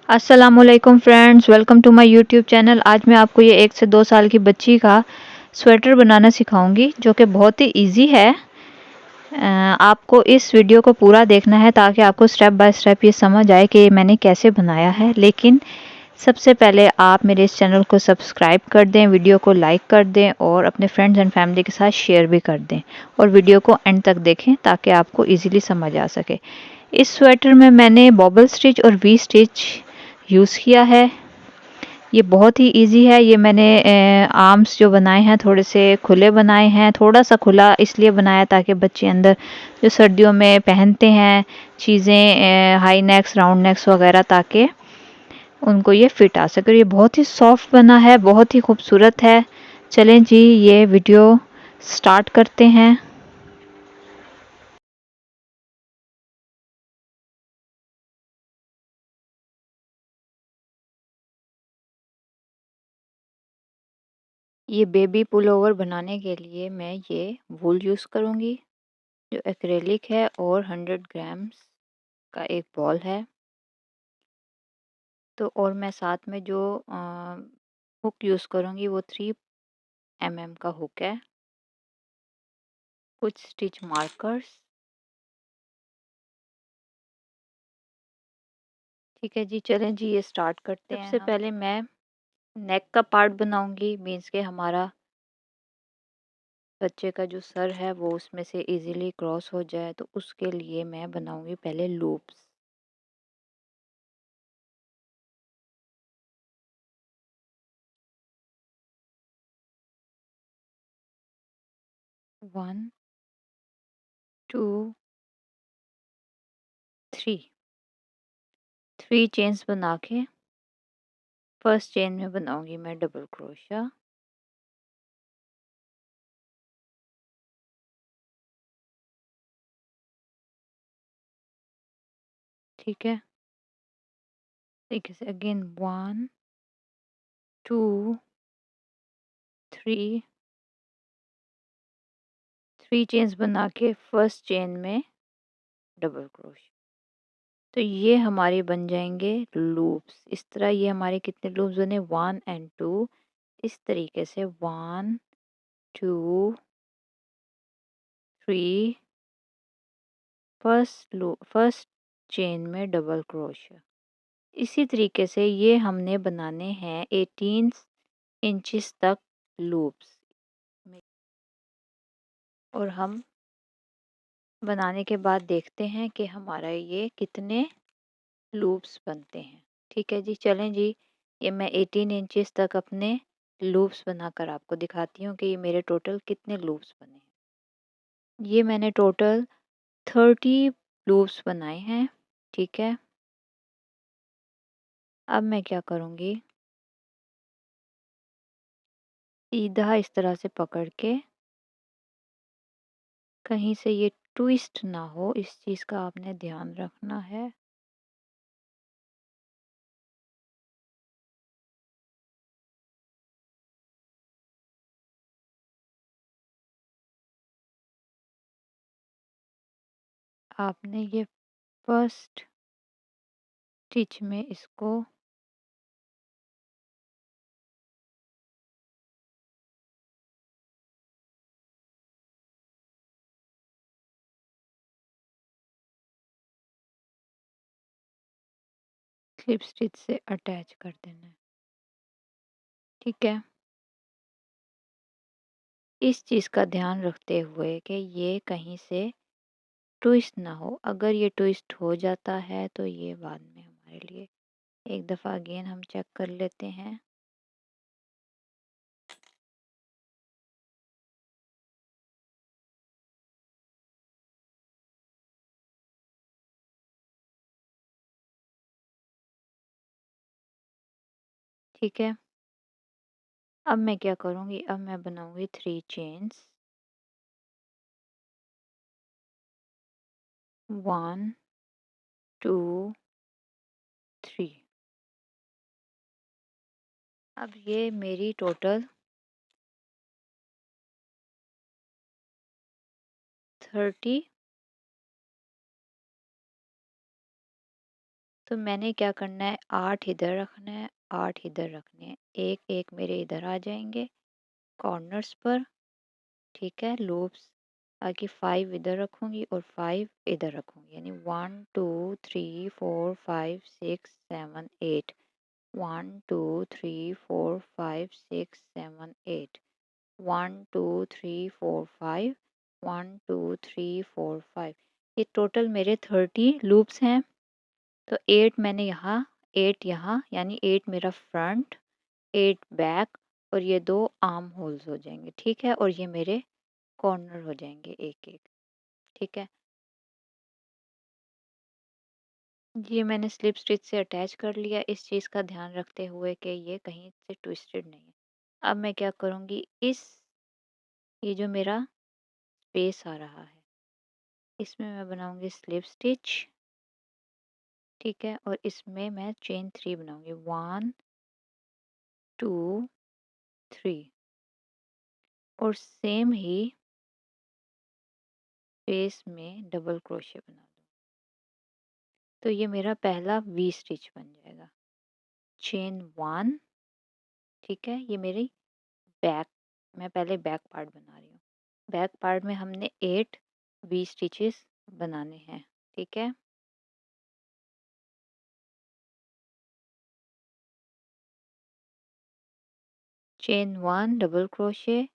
अस्सलामुअलैकुम friends, welcome to my YouTube channel. आज मैं आपको ये 1 से 2 साल की बच्ची का स्वेटर बनाना सिखाऊंगी जो कि बहुत ही इजी है। आपको इस वीडियो को पूरा देखना है ताकि आपको स्टेप बाय स्टेप ये समझ आए कि मैंने कैसे बनाया है। लेकिन सबसे पहले आप मेरे इस चैनल को सब्सक्राइब कर दें, वीडियो को लाइक कर दें और अपने फ्रेंड्स एंड फैमिली के साथ शेयर भी कर दें और वीडियो को एंड तक देखें ताकि आपको ईजिली समझ आ सके। इस स्वेटर में मैंने बॉबल स्टिच और वी स्टिच यूज़ किया है। ये बहुत ही इजी है। ये मैंने आर्म्स जो बनाए हैं थोड़े से खुले बनाए हैं, थोड़ा सा खुला इसलिए बनाया ताकि बच्चे अंदर जो सर्दियों में पहनते हैं चीज़ें, हाई नेक्स, राउंड नेक्स वगैरह, ताकि उनको ये फिट आ सके। और ये बहुत ही सॉफ्ट बना है, बहुत ही खूबसूरत है। चलें जी, ये वीडियो स्टार्ट करते हैं। ये बेबी पुलोवर बनाने के लिए मैं ये वूल यूज़ करूँगी जो एक्रेलिक है और 100 ग्राम्स का एक बॉल है। तो और मैं साथ में जो हुक यूज़ करूँगी वो 3 mm का हुक है। कुछ स्टिच मार्कर्स। ठीक है जी, चलें जी ये स्टार्ट करते हैं। सबसे पहले मैं नेक का पार्ट बनाऊँगी, मीन्स के हमारा बच्चे का जो सर है वो उसमें से इजीली क्रॉस हो जाए, तो उसके लिए मैं बनाऊँगी पहले loops. One, two, three, 3 chains बना के फर्स्ट चेन में बनाऊँगी मैं डबल क्रोशिया। ठीक है, तरीके से अगेन 1, 2, 3 चेन्स बना के फर्स्ट चेन में डबल क्रोशिया। तो ये हमारे बन जाएंगे लूप्स। इस तरह ये हमारे कितने लूप्स बने, 1 एंड 2। इस तरीके से 1, 2, 3, फर्स्ट चेन में डबल क्रोशिया। इसी तरीके से ये हमने बनाने हैं 18 इंचेस तक लूप्स। और हम बनाने के बाद देखते हैं कि हमारा ये कितने लूप्स बनते हैं। ठीक है जी, चलें जी, ये मैं 18 इंचेस तक अपने लूप्स बनाकर आपको दिखाती हूँ कि ये मेरे टोटल कितने लूप्स बने हैं। ये मैंने टोटल 30 लूप्स बनाए हैं। ठीक है, अब मैं क्या करूँगी, सीधा इस तरह से पकड़ के कहीं से ये ट्विस्ट ना हो, इस चीज़ का आपने ध्यान रखना है। आपने ये फर्स्ट स्टिच में इसको स्लिप स्टिच से अटैच कर देना है। ठीक है, इस चीज़ का ध्यान रखते हुए कि ये कहीं से ट्विस्ट ना हो। अगर ये ट्विस्ट हो जाता है तो ये बाद में हमारे लिए, एक दफ़ा अगेन हम चेक कर लेते हैं। ठीक है, अब मैं क्या करूँगी, अब मैं बनाऊँगी 3 चेन्स। 1, 2, 3। अब ये मेरी टोटल 30 तो मैंने क्या करना है, 8 इधर रखना है, 8 इधर रखने हैं, एक एक मेरे इधर आ जाएंगे कॉर्नर्स पर। ठीक है, लूप्स आगे 5 इधर रखूंगी और 5 इधर रखूंगी, यानी 1 2 3 4 5 6 7 8, 1 2 3 4 5 6 7 8, 1 2 3 4 5, 1 2 3 4 5। ये टोटल मेरे 30 लूप्स हैं। तो 8 मैंने यहाँ, 8 यहाँ, यानी 8 मेरा फ्रंट, 8 बैक, और ये 2 आर्म होल्स हो जाएंगे। ठीक है, और ये मेरे कॉर्नर हो जाएंगे एक एक। ठीक है, ये मैंने स्लिप स्टिच से अटैच कर लिया, इस चीज़ का ध्यान रखते हुए कि ये कहीं से ट्विस्टेड नहीं है। अब मैं क्या करूँगी, इस ये जो मेरा स्पेस आ रहा है, इसमें मैं बनाऊँगी स्लिप स्टिच। ठीक है, और इसमें मैं चेन 3 बनाऊँगी, 1 2 3, और सेम ही स्पेस में डबल क्रोशे बना दूँ। तो ये मेरा पहला वी स्टिच बन जाएगा, चेन 1। ठीक है, ये मेरी बैक, मैं पहले बैक पार्ट बना रही हूँ। बैक पार्ट में हमने 8 वी स्टिचेस बनाने हैं। ठीक है, चेन 1 डबल क्रोशे,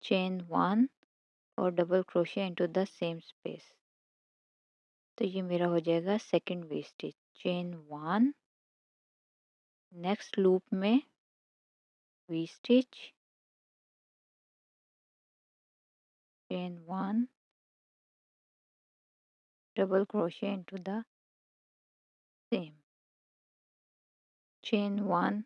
चेन 1 और double crochet into the same space. तो ये मेरा हो जाएगा second V stitch, chain 1, next loop में V stitch, chain 1 double crochet into the same, chain 1,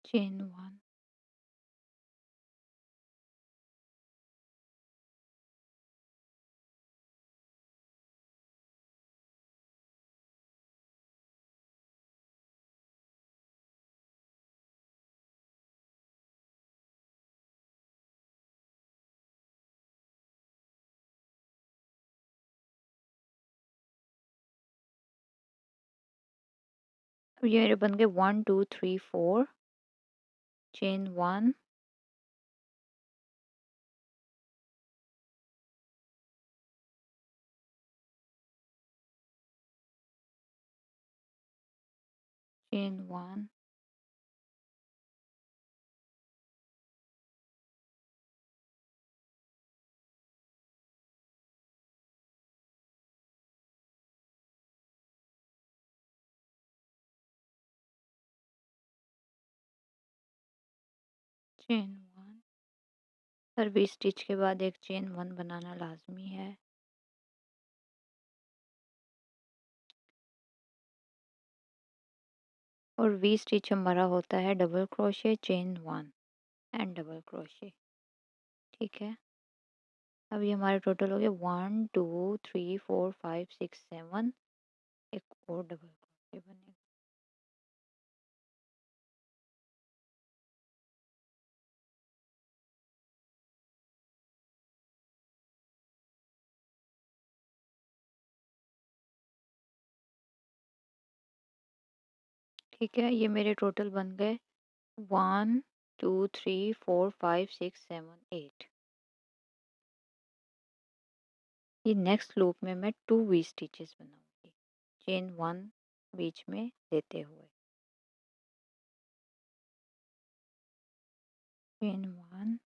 chain 1, अब ये मेरे बन गए 1 2 3 4, चेन 1, चेन 1, चेन 1। हर वी स्टिच के बाद एक चेन 1 बनाना लाजमी है। और वी स्टिच हमारा होता है double crochet, chain 1 and double crochet. ठीक है, अब ये हमारे टोटल हो गए 1 2 3 4 5 6 7, एक और डबल क्रोशे बनेगा। ठीक है, ये मेरे टोटल बन गए 1 2 3 4 5 6 7 8। ये नेक्स्ट लूप में मैं 2 वी स्टिचेस बनाऊंगी, चेन 1 बीच में देते हुए, चेन 1,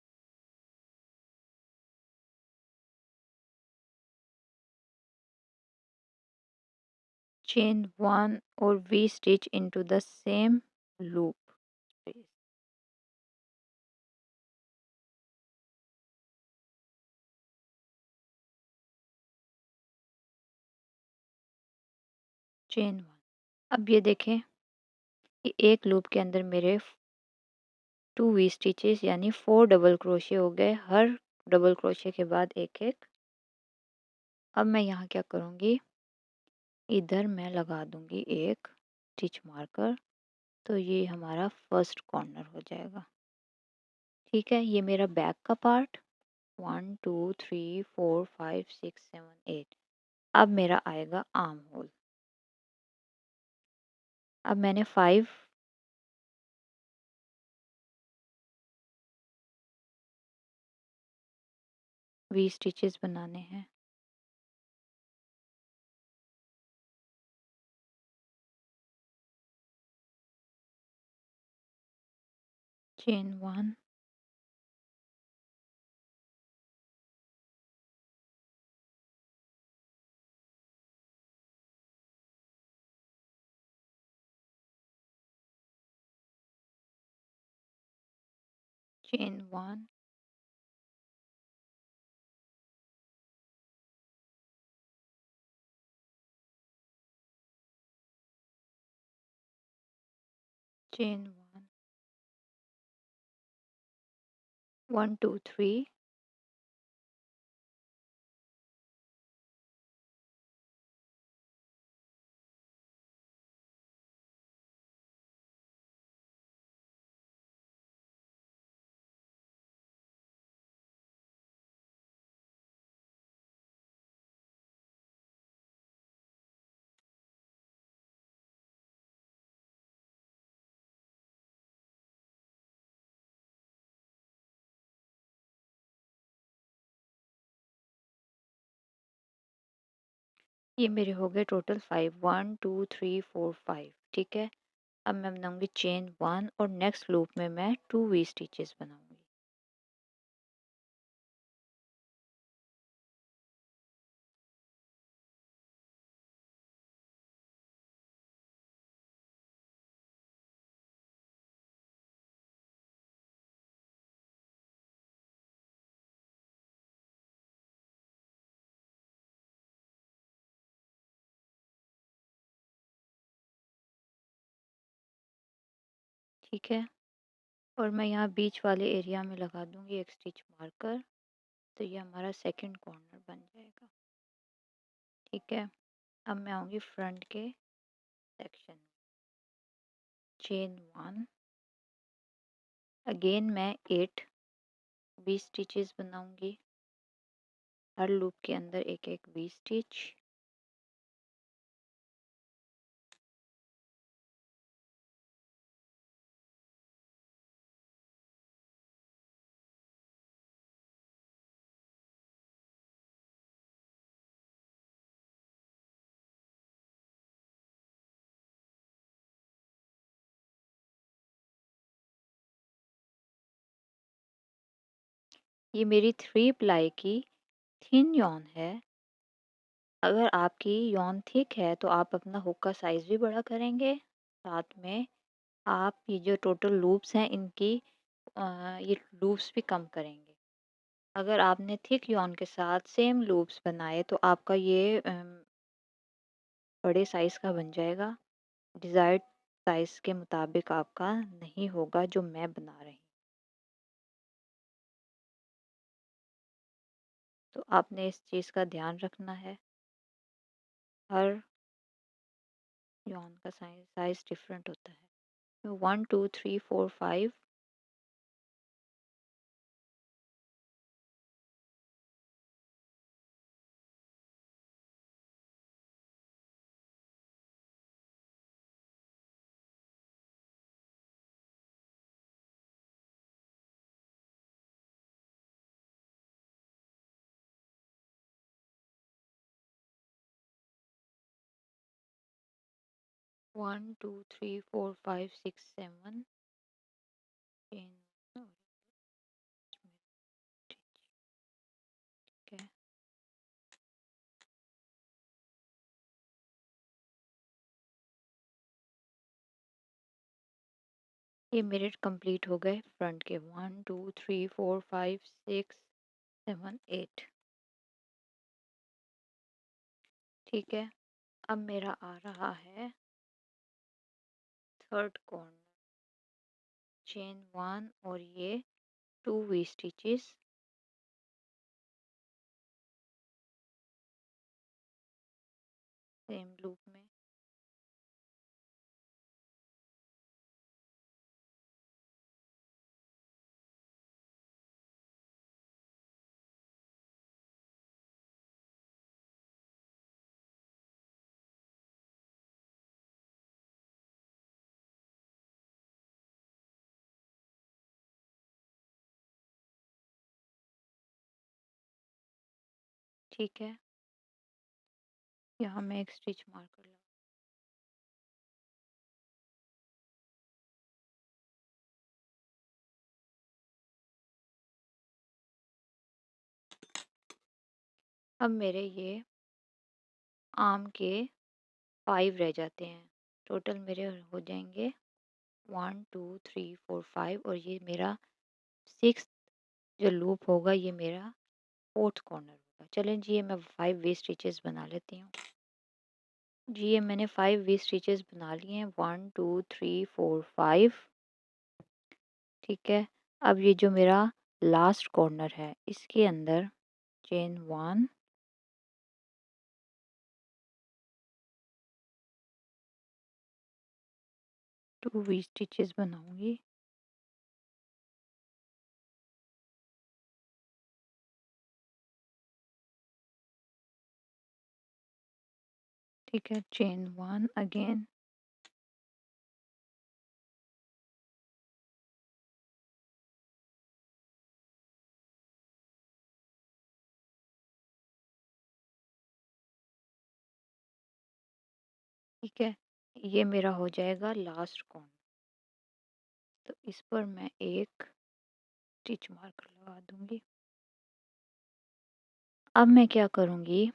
चेन 1 और V stitch into the same loop space, chain 1। अब ये देखें कि एक लूप के अंदर मेरे 2 वी स्टिचेस यानी 4 डबल क्रोशे हो गए, हर डबल क्रोशे के बाद एक एक। अब मैं यहाँ क्या करूँगी, इधर मैं लगा दूँगी एक स्टिच मार्कर, तो ये हमारा फर्स्ट कॉर्नर हो जाएगा। ठीक है, ये मेरा बैक का पार्ट 1 2 3 4 5 6 7 8। अब मेरा आएगा आर्म होल। अब मैंने 5 वी स्टिचेस बनाने हैं। चेन 1, चेन 1, चेन 1, 1 2 3, ये मेरे हो गए टोटल 5 1 2 3 4 5। ठीक है, अब मैं बनाऊंगी चेन 1 और नेक्स्ट लूप में मैं 2 वी स्टिचेस बनाऊंगी। ठीक है, और मैं यहाँ बीच वाले एरिया में लगा दूंगी एक स्टिच मार्कर। तो ये हमारा सेकंड कॉर्नर बन जाएगा। ठीक है, अब मैं आऊँगी फ्रंट के सेक्शन। चेन 1, अगेन मैं 8 वी स्टिचेस बनाऊंगी। हर लूप के अंदर एक एक वी स्टिच। ये मेरी 3 प्लाई की थिन यॉन है। अगर आपकी यॉन थिक है तो आप अपना हुक का साइज़ भी बड़ा करेंगे। साथ में आप ये जो टोटल लूप्स हैं इनकी ये लूप्स भी कम करेंगे। अगर आपने थिक यॉन के साथ सेम लूप्स बनाए तो आपका ये बड़े साइज़ का बन जाएगा। डिज़ायर्ड साइज़ के मुताबिक आपका नहीं होगा जो मैं बना रही हूँ। तो आपने इस चीज़ का ध्यान रखना है। हर यॉन का साइज़ डिफरेंट होता है। 1 2 3 4 5 1 2 3 4 5 6 7 चेन। ठीक है, ये मेरे कंप्लीट हो गए फ्रंट के 1 2 3 4 5 6 7 8। ठीक है, अब मेरा आ रहा है थर्ड कॉर्नर। चेन 1 और ये 2 वी स्टिचेस। सेम लूप में ठीक है, यहाँ मैं एक स्टिच मार्कर लगा। अब मेरे ये आर्म के 5 रह जाते हैं। टोटल मेरे हो जाएंगे 1 2 3 4 5 और ये मेरा 6th जो लूप होगा ये मेरा 4th कॉर्नर होगा। चलें जी, ये मैं 5 वी स्टिचेस बना लेती हूँ। जी ये मैंने 5 वी स्टिचेस बना लिए हैं, 1 2 3 4 5। ठीक है, अब ये जो मेरा लास्ट कॉर्नर है इसके अंदर चेन 1 2 वी स्टिचेस बनाऊंगी। ठीक है, चेन 1 अगेन, ठीक है, ये मेरा हो जाएगा लास्ट कॉर्नर। तो इस पर मैं एक स्टिच मार्कर लगा दूंगी। अब मैं क्या करूंगी,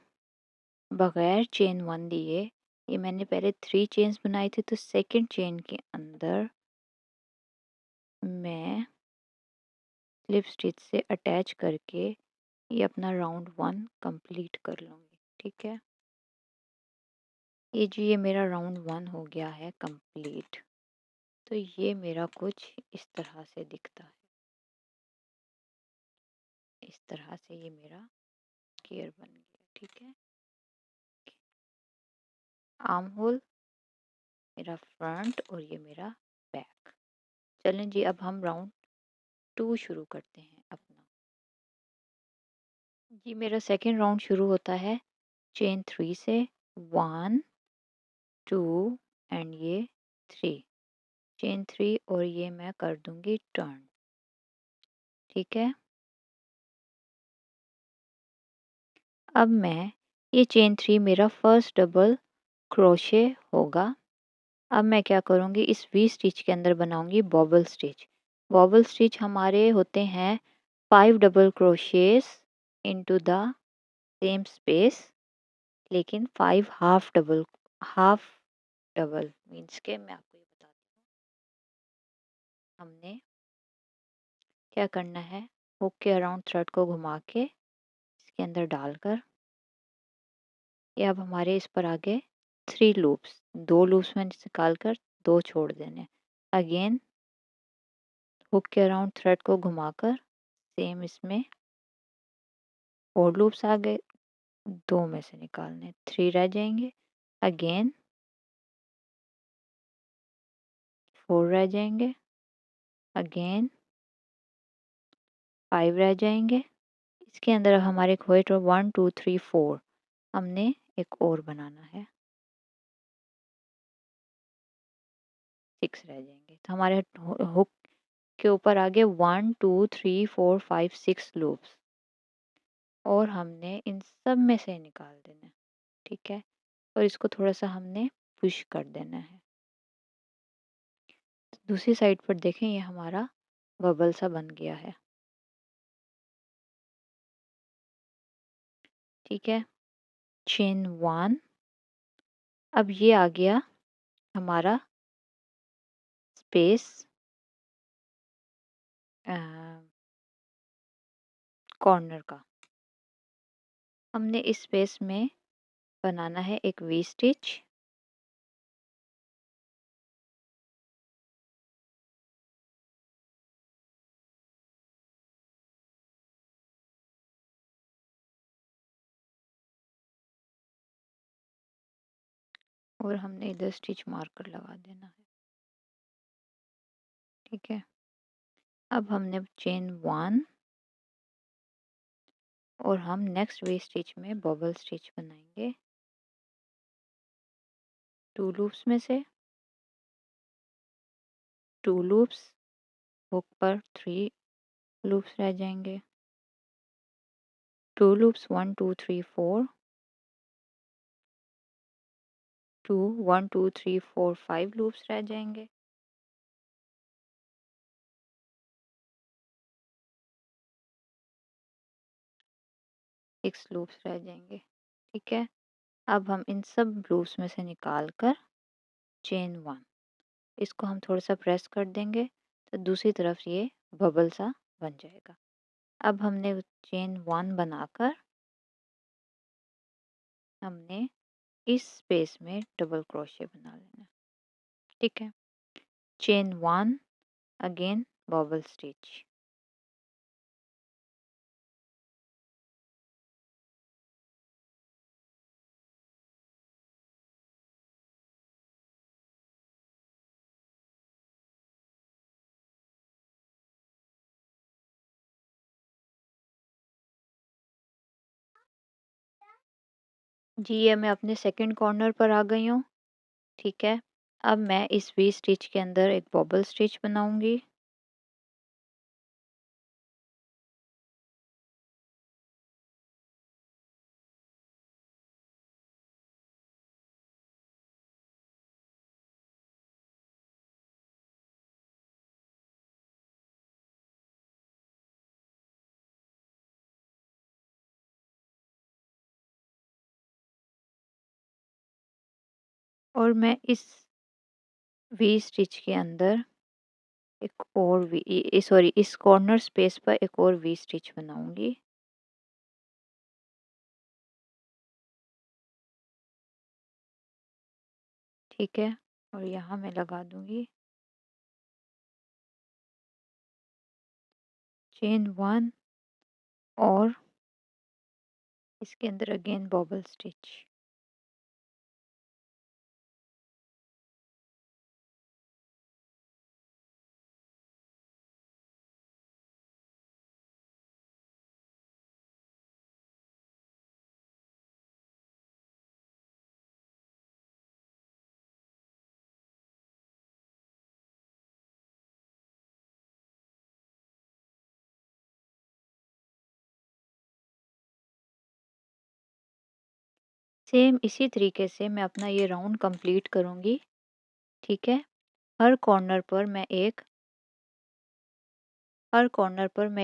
बगैर चेन 1 दिए, ये मैंने पहले 3 चेन्स बनाई थी, तो सेकंड चेन के अंदर मैं स्लिप स्टिच से अटैच करके ये अपना राउंड 1 कंप्लीट कर लूँगी। ठीक है, ये जी ये मेरा राउंड 1 हो गया है कंप्लीट। तो ये मेरा कुछ इस तरह से दिखता है। इस तरह से ये मेरा घेर बन गया। ठीक है, आर्म होल मेरा फ्रंट और ये मेरा बैक। चलें जी, अब हम राउंड 2 शुरू करते हैं अपना। जी मेरा सेकंड राउंड शुरू होता है चेन 3 से, 1 2 एंड ये 3, चेन 3 और ये मैं कर दूंगी टर्न। ठीक है, अब मैं ये चेन 3 मेरा फर्स्ट डबल क्रोशे होगा। अब मैं क्या करूँगी, इस वी स्टिच के अंदर बनाऊंगी बॉबल स्टिच। बॉबल स्टिच हमारे होते हैं 5 double crochets into the same space, लेकिन 5 हाफ डबल मीन्स के मैं आपको ये बताती हूँ। हमने क्या करना है, हुक के अराउंड थ्रेड को घुमा के इसके अंदर डालकर, ये अब हमारे इस पर आगे 3 लूप्स, 2 लूप्स में निकाल कर 2 छोड़ देने। अगेन हुक के अराउंड थ्रेड को घुमाकर सेम इसमें 4 लूप्स आ गए, 2 में से निकालने, 3 रह जाएंगे। अगेन 4 रह जाएंगे। अगेन 5 रह जाएंगे। इसके अंदर हमारे खोए तो 1 2 3 4 हमने एक और बनाना है, 6 रह जाएंगे। तो हमारे हुक के ऊपर आगे 1 2 3 4 5 6 लूप्स और हमने इन सब में से निकाल देना है। ठीक है, और इसको थोड़ा सा हमने पुश कर देना है। दूसरी साइड पर देखें, ये हमारा बबल सा बन गया है। ठीक है, चेन 1, अब ये आ गया हमारा स्पेस कॉर्नर का। हमने इस स्पेस में बनाना है एक वी स्टिच। और हमने इधर स्टिच मार्कर लगा देना है। ठीक है, अब हमने चेन 1 और हम नेक्स्ट वी स्टिच में बबल स्टिच बनाएंगे 2 लूप्स में से 2 लूप्स, हुक पर 3 लूप्स रह जाएंगे। 2 लूप्स 1 2 3 4 2 1 2 3 4 5 लूप्स रह जाएंगे। सिक्स लूप्स रह जाएंगे। ठीक है, अब हम इन सब लूप्स में से निकाल कर चेन 1, इसको हम थोड़ा सा प्रेस कर देंगे तो दूसरी तरफ ये बबल सा बन जाएगा। अब हमने चेन 1 बनाकर हमने इस स्पेस में डबल क्रोशे बना लेना। ठीक है, चेन 1 अगेन बबल स्टिच। जी, ये मैं अपने सेकंड कॉर्नर पर आ गई हूँ। ठीक है, अब मैं इस वी स्टिच के अंदर एक बबल स्टिच बनाऊंगी। और मैं इस वी स्टिच के अंदर एक और वी सॉरी इस कॉर्नर स्पेस पर एक और वी स्टिच बनाऊंगी। ठीक है, और यहाँ मैं लगा दूंगी चेन 1 और इसके अंदर अगेन बबल स्टिच। सेम इसी तरीके से मैं अपना ये राउंड कंप्लीट करूंगी। ठीक है, हर कॉर्नर पर मैं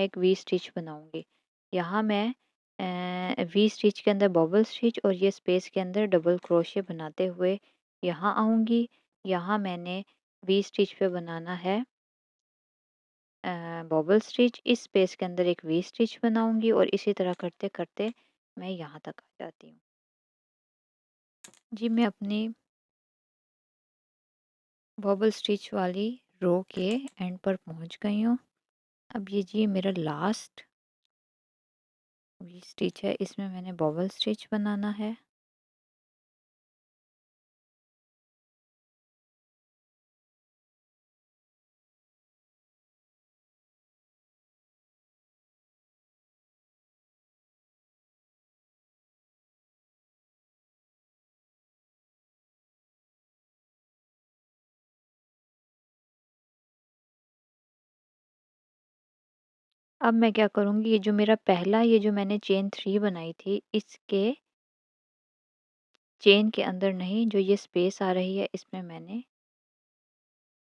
एक वी स्टिच बनाऊंगी। यहाँ मैं वी स्टिच के अंदर बबल स्टिच और ये स्पेस के अंदर डबल क्रोशे बनाते हुए यहाँ आऊँगी। यहाँ मैंने वी स्टिच पे बनाना है बबल स्टिच, इस स्पेस के अंदर एक वी स्टिच बनाऊंगी और इसी तरह करते करते मैं यहाँ तक आ जाती हूँ। जी, मैं अपनी बबल स्टिच वाली रो के एंड पर पहुँच गई हूँ। अब ये जी मेरा लास्ट वी स्टिच है, इसमें मैंने बबल स्टिच बनाना है। अब मैं क्या करूँगी, ये जो मैंने चेन 3 बनाई थी, इसके चेन के अंदर नहीं, जो ये स्पेस आ रही है इसमें मैंने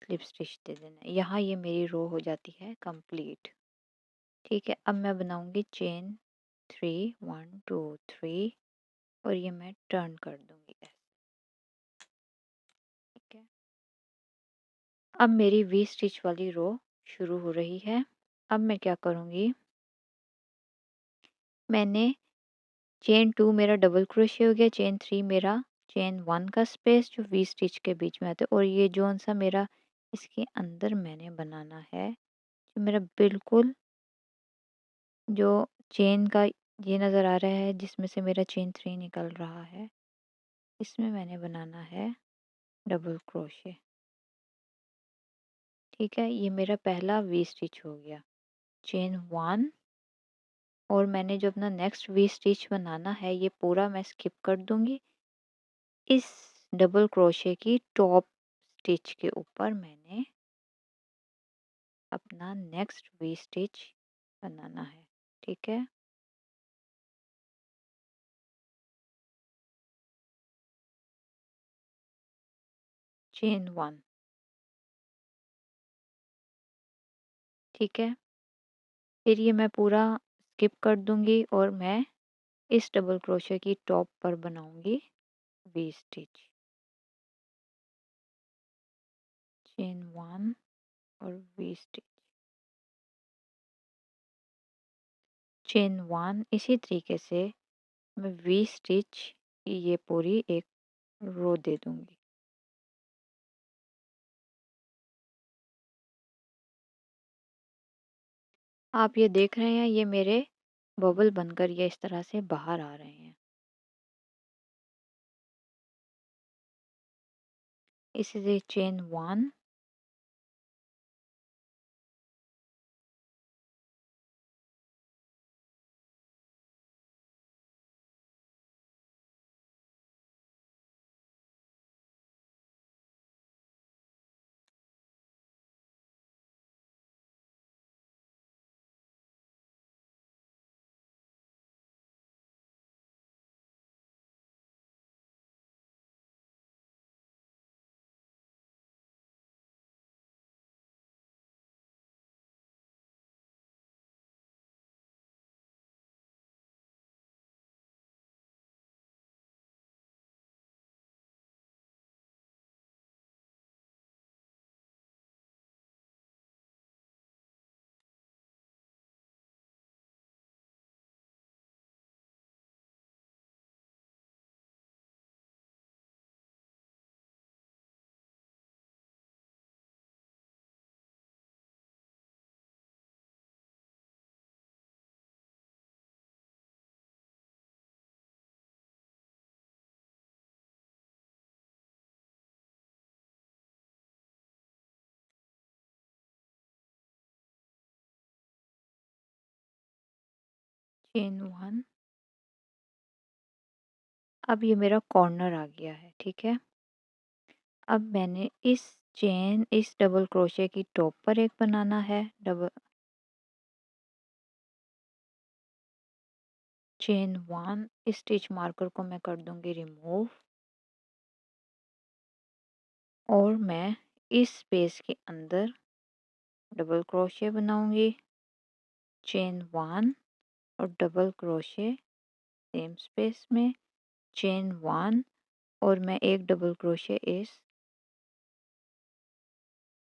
स्लिप स्टिच दे देना है। यहाँ ये मेरी रो हो जाती है कंप्लीट। ठीक है, अब मैं बनाऊंगी चेन 3 1 2 3 और ये मैं टर्न कर दूंगी ऐसे। ठीक है, अब मेरी वी स्टिच वाली रो शुरू हो रही है। अब मैं क्या करूँगी, मैंने चेन 2 मेरा डबल क्रोशे हो गया, चेन 3 मेरा चेन 1 का स्पेस जो वी स्टिच के बीच में आता है, और ये जोन सा मेरा इसके अंदर मैंने बनाना है, जो मेरा बिल्कुल जो चेन का ये नज़र आ रहा है जिसमें से मेरा चेन 3 निकल रहा है, इसमें मैंने बनाना है डबल क्रोशे। ठीक है, ये मेरा पहला वी स्टिच हो गया, चेन 1, और मैंने जो अपना नेक्स्ट वी स्टिच बनाना है ये पूरा मैं स्किप कर दूंगी। इस डबल क्रोशे की टॉप स्टिच के ऊपर मैंने अपना नेक्स्ट वी स्टिच बनाना है। ठीक है, चेन 1। ठीक है, फिर ये मैं पूरा स्किप कर दूंगी और मैं इस डबल क्रोशे की टॉप पर बनाऊंगी वी स्टिच। चेन 1 और वी स्टिच, चेन 1। इसी तरीके से मैं वी स्टिच की ये पूरी एक रो दे दूंगी। आप ये देख रहे हैं, ये मेरे बबल बनकर ये इस तरह से बाहर आ रहे हैं। इसी से चेन 1, चेन 1। अब ये मेरा कॉर्नर आ गया है। ठीक है, अब मैंने इस डबल क्रोशे की टॉप पर एक बनाना है। डबल चेन 1, स्टिच मार्कर को मैं कर दूंगी रिमूव और मैं इस स्पेस के अंदर डबल क्रोशे बनाऊंगी। चेन 1 और डबल क्रोशे सेम स्पेस में, चेन 1 और मैं एक डबल क्रोशे इस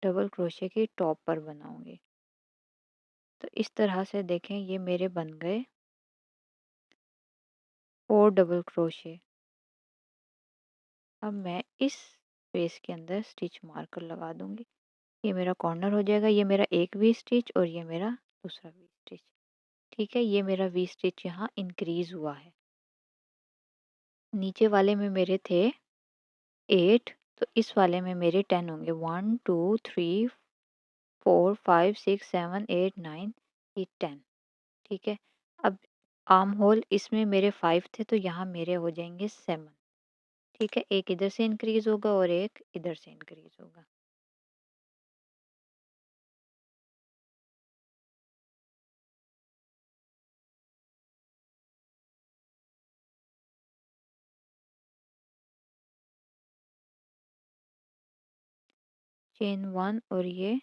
डबल क्रोशे की टॉप पर बनाऊंगी। तो इस तरह से देखें, ये मेरे बन गए 4 डबल क्रोशे। अब मैं इस स्पेस के अंदर स्टिच मार्कर लगा दूंगी। ये मेरा कॉर्नर हो जाएगा। ये मेरा एक वी स्टिच और ये मेरा दूसरा वी स्टिच। ठीक है, ये मेरा वी स्टिच यहाँ इंक्रीज हुआ है। नीचे वाले में मेरे थे 8, तो इस वाले में मेरे 10 होंगे। 1 2 3 4 5 6 7 8 9 ये 10। ठीक है, अब आर्म होल इसमें मेरे 5 थे, तो यहाँ मेरे हो जाएंगे 7। ठीक है, एक इधर से इंक्रीज होगा और एक इधर से इंक्रीज होगा। चेन 1 और ये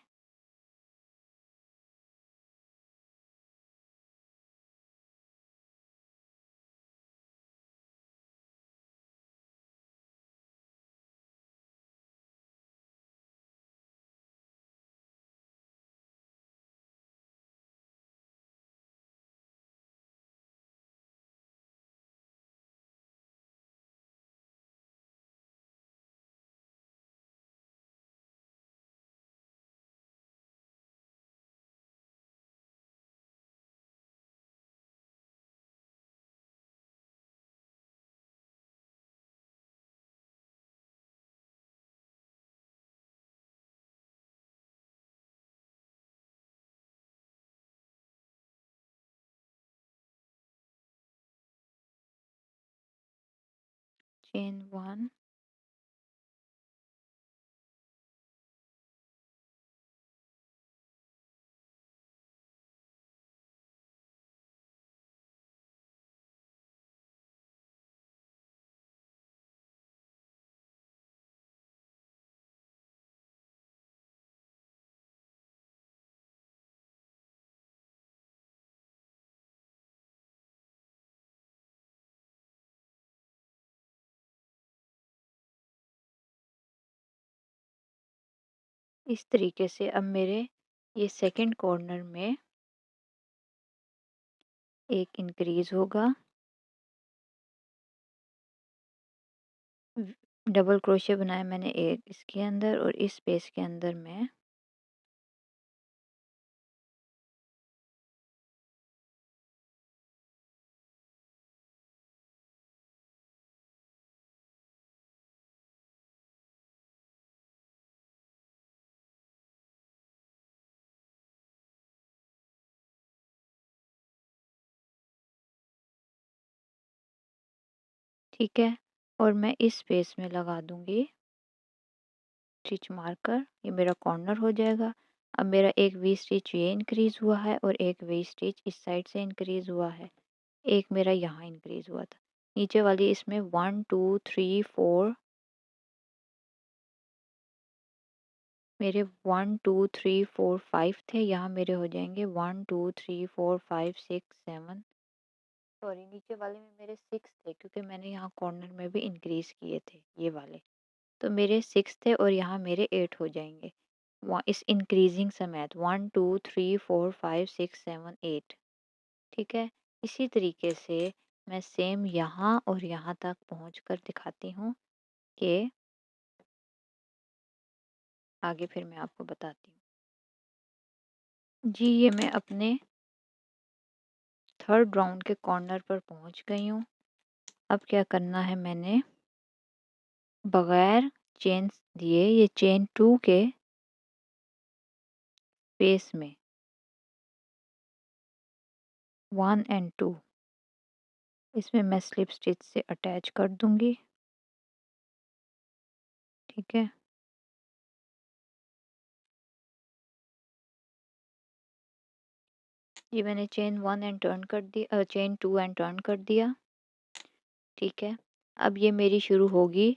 चेन 1, इस तरीके से अब मेरे ये सेकंड कॉर्नर में एक इंक्रीज होगा, डबल क्रोशे बनाया मैंने एक इसके अंदर और इस स्पेस के अंदर मैं ठीक है, और मैं इस स्पेस में लगा दूंगी स्टिच मार्कर। ये मेरा कॉर्नर हो जाएगा। अब मेरा एक वी स्टिच ये इंक्रीज हुआ है और एक वी स्टिच इस साइड से इंक्रीज हुआ है, एक मेरा यहाँ इंक्रीज हुआ था। नीचे वाली इसमें 1 2 3 4 मेरे 1 2 3 4 5 थे, यहाँ मेरे हो जाएंगे 1 2 3 4 5 6 7। सॉरी, नीचे वाले में मेरे 6 थे क्योंकि मैंने यहाँ कॉर्नर में भी इंक्रीज किए थे ये वाले, तो मेरे 6 थे और यहाँ मेरे 8 हो जाएंगे इस इंक्रीजिंग समेत 1 2 3 4 5 6 7 8। ठीक है, इसी तरीके से मैं सेम यहाँ और यहाँ तक पहुँच कर दिखाती हूँ कि आगे फिर मैं आपको बताती हूँ। जी, ये मैं अपने थर्ड राउंड के कॉर्नर पर पहुँच गई हूँ। अब क्या करना है, मैंने बगैर चेन दिए ये चेन 2 के स्पेस में 1 एंड 2 इसमें मैं स्लिप स्टिच से अटैच कर दूंगी। ठीक है, ये मैंने चेन 1 एंड टर्न कर दिया, चेन 2 एंड टर्न कर दिया। ठीक है, अब ये मेरी शुरू होगी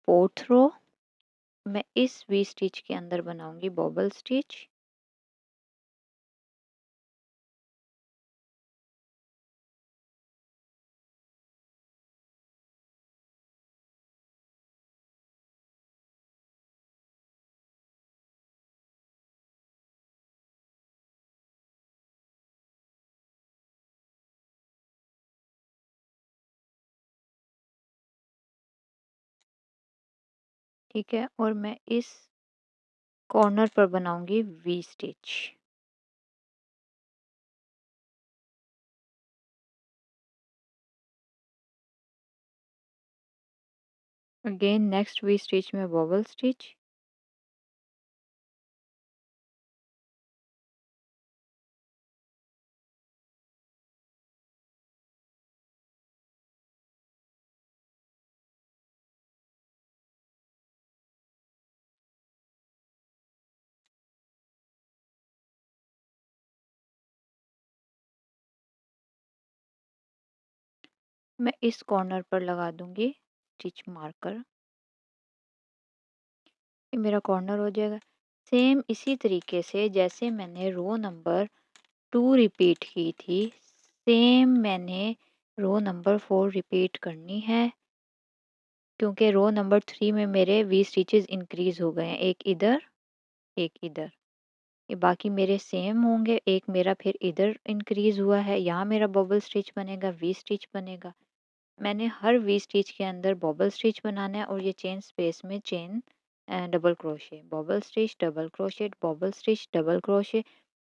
फोर्थ रो। मैं इस वी स्टिच के अंदर बनाऊंगी बॉबल स्टिच। ठीक है, और मैं इस कॉर्नर पर बनाऊंगी V stitch. Again next V stitch में बॉबल स्टिच। मैं इस कॉर्नर पर लगा दूंगी स्टिच मार्कर। ये मेरा कॉर्नर हो जाएगा। सेम इसी तरीके से जैसे मैंने रो नंबर 2 रिपीट की थी, सेम मैंने रो नंबर 4 रिपीट करनी है, क्योंकि रो नंबर 3 में मेरे वी स्टिचेस इंक्रीज हो गए हैं, एक इधर एक इधर। ये बाकी मेरे सेम होंगे, एक मेरा फिर इधर इंक्रीज हुआ है, यहाँ मेरा बबल स्टिच बनेगा, वी स्टिच बनेगा। मैंने हर वी स्टिच के अंदर बबल स्टिच बनाना है और ये चेन स्पेस में chain double crochet, bubble stitch double crochet, bubble stitch double crochet,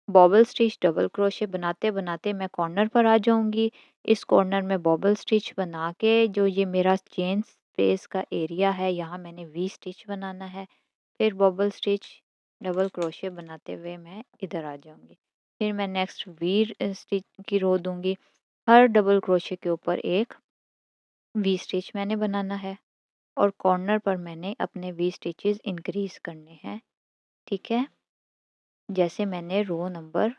bobble stitch double crochet बनाते बनाते मैं कॉर्नर पर आ जाऊंगी। इस कॉर्नर में बॉबल स्टिच बना के जो ये मेरा चेन स्पेस का एरिया है, यहाँ मैंने वी स्टिच बनाना है। फिर बॉबल स्टिच डबल क्रोशे बनाते हुए मैं इधर आ जाऊंगी। फिर मैं नेक्स्ट वी स्टिच की रो दूंगी। हर डबल क्रोशे के ऊपर एक वी स्टिच मैंने बनाना है और कॉर्नर पर मैंने अपने वी स्टिचेस इंक्रीज करने हैं। ठीक है, जैसे मैंने रो नंबर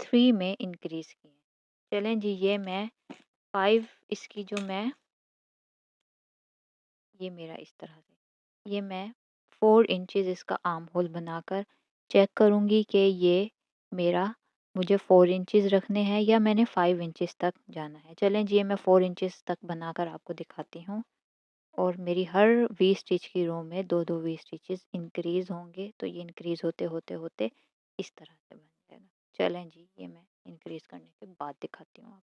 3 में इंक्रीज किए। चलें जी, ये मैं 5 इसकी जो मैं ये मेरा इस तरह से ये मैं 4 इंचेस इसका आर्म होल बनाकर चेक करूँगी कि ये मेरा मुझे 4 इंचेस रखने हैं या मैंने 5 इंचेस तक जाना है। चलें जी, ये मैं 4 इंचेस तक बनाकर आपको दिखाती हूँ। और मेरी हर वी स्टिच की रो में 2-2 वी स्टिचेस इंक्रीज़ होंगे। तो ये इंक्रीज़ होते, होते, होते इस तरह से बन जाएगा। चलें जी, ये मैं इंक्रीज़ करने के बाद दिखाती हूँ आपको।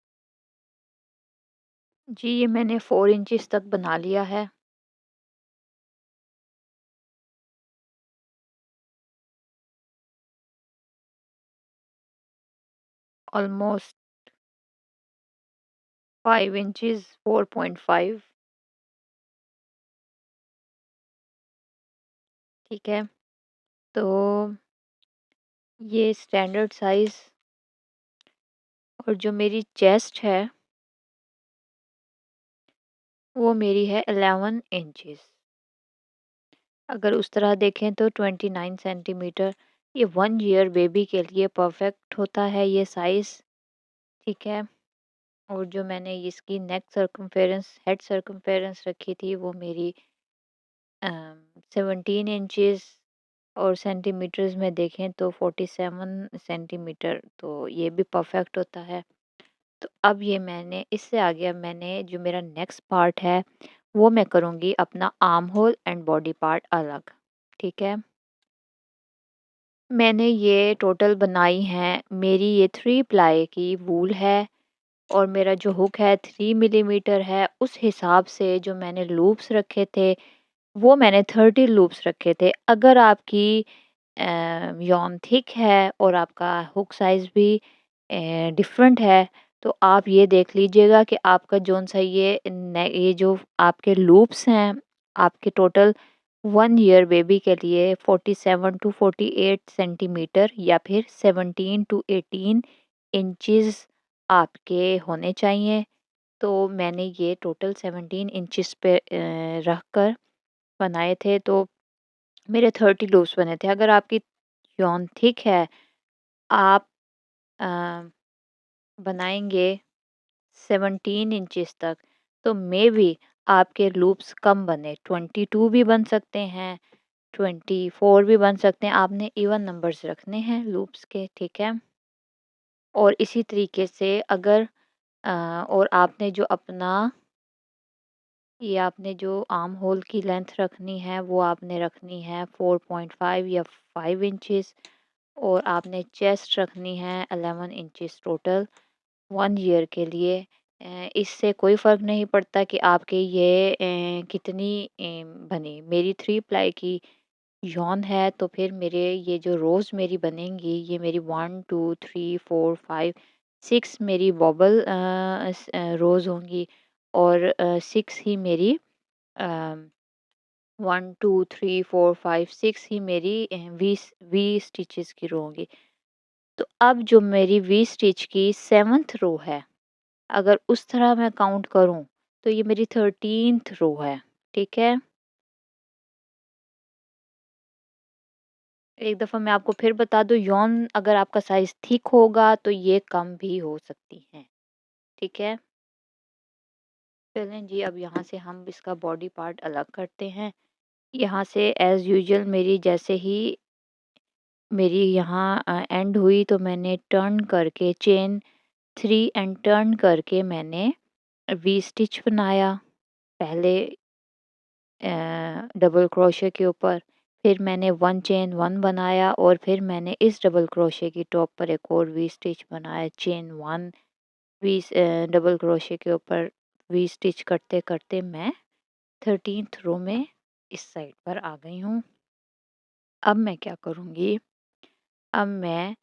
जी, ये मैंने 4 इंचेस तक बना लिया है। Almost 5 inches, 4.5। ठीक है? तो ये स्टैंडर्ड साइज़ और जो मेरी चेस्ट है, वो मेरी है 11 इंचेस। अगर उस तरह देखें तो 29 सेंटीमीटर। ये 1 ईयर बेबी के लिए परफेक्ट होता है ये साइज़। ठीक है? और जो मैंने इसकी नेक सर्कमफेरेंस, हेड सर्कमफेरेंस रखी थी, वो मेरी 17 इंचेस और सेंटीमीटर्स में देखें तो 47 सेंटीमीटर। तो ये भी परफेक्ट होता है। तो अब ये मैंने इससे आगे, अब मैंने जो मेरा नेक्स्ट पार्ट है, वो मैं करूँगी अपना arm hole and body part अलग। ठीक है? मैंने ये टोटल बनाई है, मेरी ये 3 प्लाई की वूल है और मेरा जो हुक है 3 मिलीमीटर है। उस हिसाब से जो मैंने लूप्स रखे थे, वो मैंने 30 लूप्स रखे थे। अगर आपकी यॉन थिक है और आपका हुक साइज़ भी डिफरेंट है, तो आप ये देख लीजिएगा कि आपका जौन-सा ये जो आपके लूप्स हैं, आपके टोटल 1 ईयर बेबी के लिए 47 टू 48 सेंटीमीटर या फिर 17 टू 18 इंचेस आपके होने चाहिए। तो मैंने ये टोटल 17 इंचेस पे रख कर बनाए थे, तो मेरे 30 लूप्स बने थे। अगर आपकी यॉन थिक है, आप अ, बनाएँगे 17 इंचेस तक, तो मेबी आपके लूप्स कम बने, 22 भी बन सकते हैं, 24 भी बन सकते हैं। आपने इवन नंबर्स रखने हैं लूप्स के। ठीक है? और इसी तरीके से अगर और आपने जो अपना ये आपने जो आर्म होल की लेंथ रखनी है, वो आपने रखनी है 4.5 या 5 इंचेस और आपने चेस्ट रखनी है 11 इंचेस टोटल 1 ईयर के लिए। इससे कोई फ़र्क नहीं पड़ता कि आपके ये कितनी बनी। मेरी 3 प्लाई की यॉन है, तो फिर मेरे ये जो रोज़ मेरी बनेंगी, ये मेरी 1 2 3 4 5 6 मेरी बॉबल रोज़ होंगी और 6 ही मेरी 1 2 3 4 5 6 ही मेरी वी स्टिचेस की रो होंगी। तो अब जो मेरी वी स्टिच की 7th रो है, अगर उस तरह मैं काउंट करूँ, तो ये मेरी 13th रो है। ठीक है? एक दफ़ा मैं आपको फिर बता दूँ, यौन अगर आपका साइज़ थिक होगा तो ये कम भी हो सकती हैं। ठीक है? चलें जी, अब यहाँ से हम इसका बॉडी पार्ट अलग करते हैं। यहाँ से एज़ यूजुअल मेरी जैसे ही मेरी यहाँ एंड हुई, तो मैंने टर्न करके चेन 3 एंड टर्न करके मैंने वी स्टिच बनाया। पहले डबल क्रोशे के ऊपर, फिर मैंने 1 चेन 1 बनाया और फिर मैंने इस डबल क्रोशे की टॉप पर एक और वी स्टिच बनाया, चेन 1 डबल क्रोशे के ऊपर वी स्टिच करते करते मैं 13th रो में इस साइड पर आ गई हूँ। अब मैं क्या करूँगी, अब मैं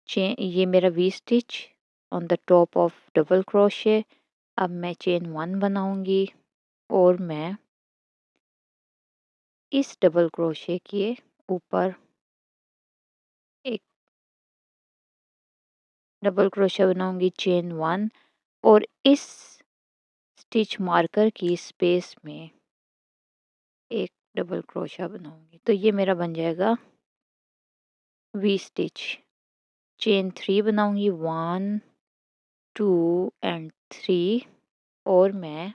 ये मेरा V stitch on the top of double crochet. अब मैं चेन 1 बनाऊँगी और मैं इस डबल क्रोशे के ऊपर एक डबल क्रोशा बनाऊंगी, चेन 1 और इस स्टिच मार्कर की स्पेस में एक डबल क्रोशा बनाऊंगी। तो ये मेरा बन जाएगा वी स्टिच। चेन 3 बनाऊंगी, 1 2 एंड 3 और मैं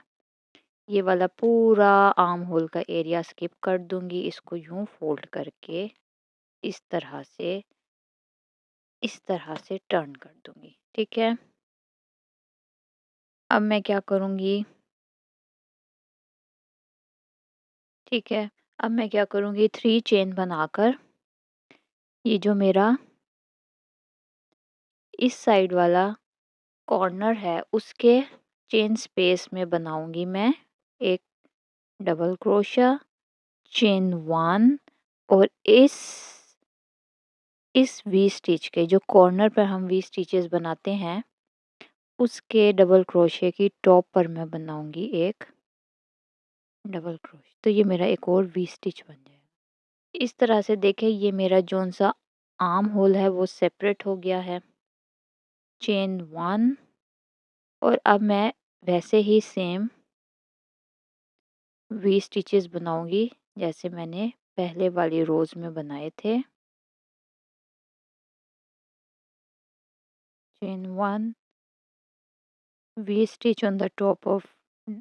ये वाला पूरा आर्म होल का एरिया स्किप कर दूंगी। इसको यूं फोल्ड करके इस तरह से टर्न कर दूंगी। ठीक है? अब मैं क्या करूंगी, ठीक है। अब मैं क्या करूँगी, 3 चेन बनाकर ये जो मेरा इस साइड वाला कॉर्नर है उसके चेन स्पेस में बनाऊँगी मैं एक डबल क्रोशा, चेन 1 और इस वी स्टिच के जो कॉर्नर पर हम वी स्टिचेस बनाते हैं उसके डबल क्रोशे की टॉप पर मैं बनाऊंगी एक डबल क्रोशे। तो ये मेरा एक और वी स्टिच बन जाएगा। इस तरह से देखें, ये मेरा जोन सा आर्म होल है वो सेपरेट हो गया है। चेन 1 और अब मैं वैसे ही सेम वी स्टिचेस बनाऊंगी जैसे मैंने पहले वाली रोज में बनाए थे। Chain 1, V stitch on the top of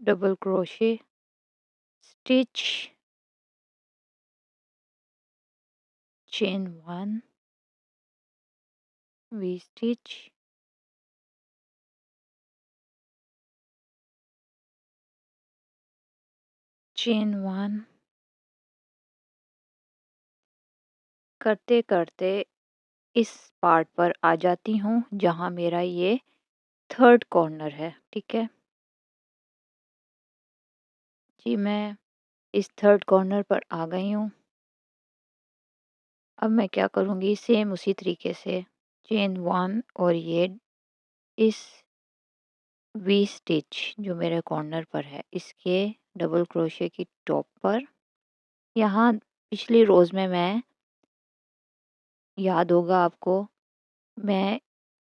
double crochet stitch, chain 1, V stitch, chain 1। करते करते इस पार्ट पर आ जाती हूँ जहाँ मेरा ये थर्ड कॉर्नर है। ठीक है जी, मैं इस थर्ड कॉर्नर पर आ गई हूँ। अब मैं क्या करूँगी, सेम उसी तरीके से चेन 1 और ये इस वी स्टिच जो मेरे कॉर्नर पर है इसके डबल क्रोशे की टॉप पर, यहाँ पिछली रोज़ में मैं, याद होगा आपको, मैं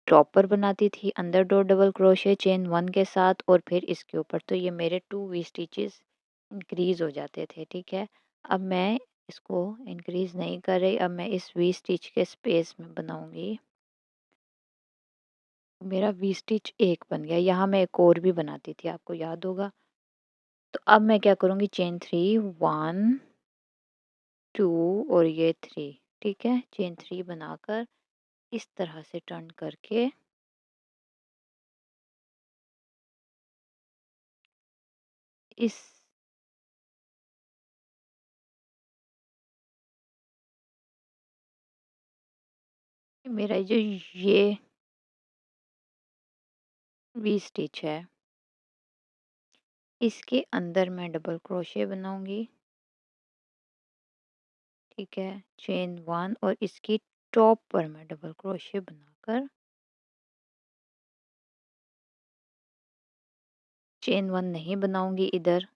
टॉप पर बनाती थी अंदर 2 डबल क्रोशे चेन 1 के साथ और फिर इसके ऊपर, तो ये मेरे 2 वी स्टिचेस इंक्रीज़ हो जाते थे। ठीक है, अब मैं इसको इंक्रीज़ नहीं कर रही, अब मैं इस वी स्टिच के स्पेस में बनाऊंगी। मेरा वी स्टिच एक बन गया। यहाँ मैं एक और भी बनाती थी, आपको याद होगा। तो अब मैं क्या करूँगी, चेन 3 1 2 और ये 3। ठीक है, चेन 3 बनाकर इस तरह से टर्न करके इस मेरा जो ये वी स्टिच है इसके अंदर मैं डबल क्रोशे बनाऊंगी। ठीक है, चेन 1 और इसकी टॉप पर मैं डबल क्रोशे बनाकर चेन 1 नहीं बनाऊंगी इधर।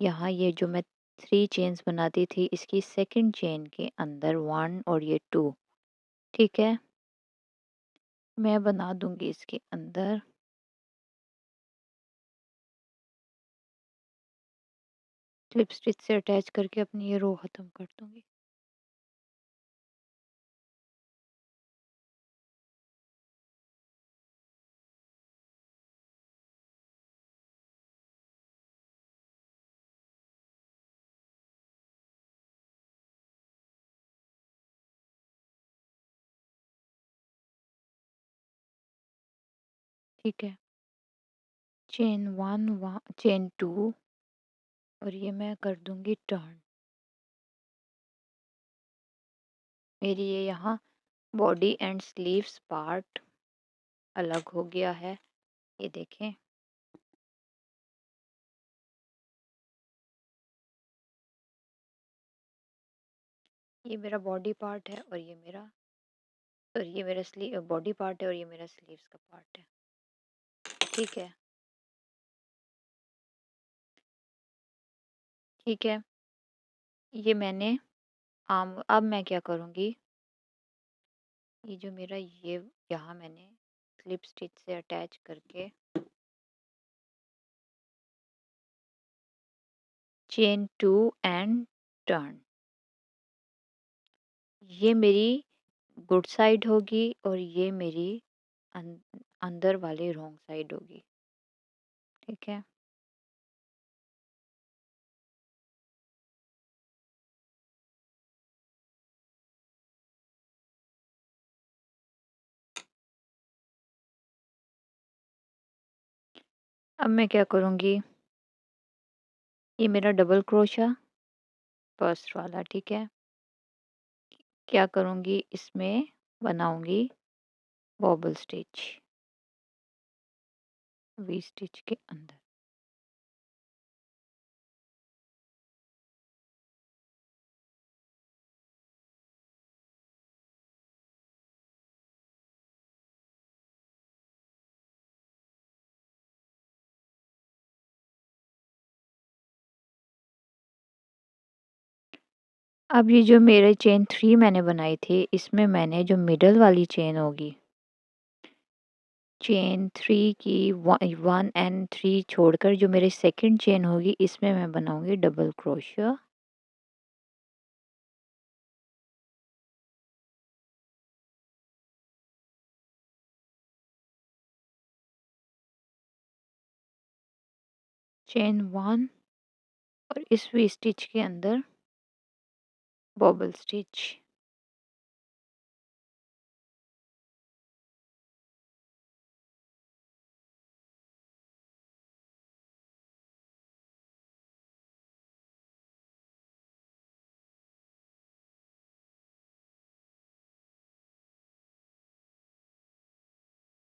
यहाँ ये जो मैं 3 चेन्स बनाती थी इसकी सेकंड चेन के अंदर 1 और ये 2। ठीक है, मैं बना दूंगी इसके अंदर क्लिप स्टिच से अटैच करके अपनी ये रो ख़त्म कर दूंगी। ठीक है, चेन 1 चेन 2 और ये मैं कर दूंगी टर्न। मेरी ये यहाँ बॉडी एंड स्लीव्स पार्ट अलग हो गया है, ये देखें। ये मेरा बॉडी पार्ट है और ये मेरा स्लीव बॉडी पार्ट है और ये मेरा स्लीव्स का पार्ट है। ठीक है, ठीक है, ये मैंने आम अब मैं क्या करूँगी, ये जो मेरा ये यहाँ मैंने स्लिप स्टिच से अटैच करके चेन 2 एंड टर्न, ये मेरी गुड साइड होगी और ये मेरी अंदर वाली रॉन्ग साइड होगी। ठीक है, अब मैं क्या करूँगी, ये मेरा डबल क्रोशा फर्स्ट वाला, ठीक है। क्या करूँगी, इसमें बनाऊँगी बॉबल स्टिच वी स्टिच के अंदर। अब ये जो मेरे चेन 3 मैंने बनाई थी, इसमें मैंने जो मिडल वाली चेन होगी, चेन 3 की 1 एंड 3 छोड़कर जो मेरी सेकंड चेन होगी, इसमें मैं बनाऊँगी डबल क्रोशिया। चेन 1 और इस वी स्टिच के अंदर बॉबल स्टिच।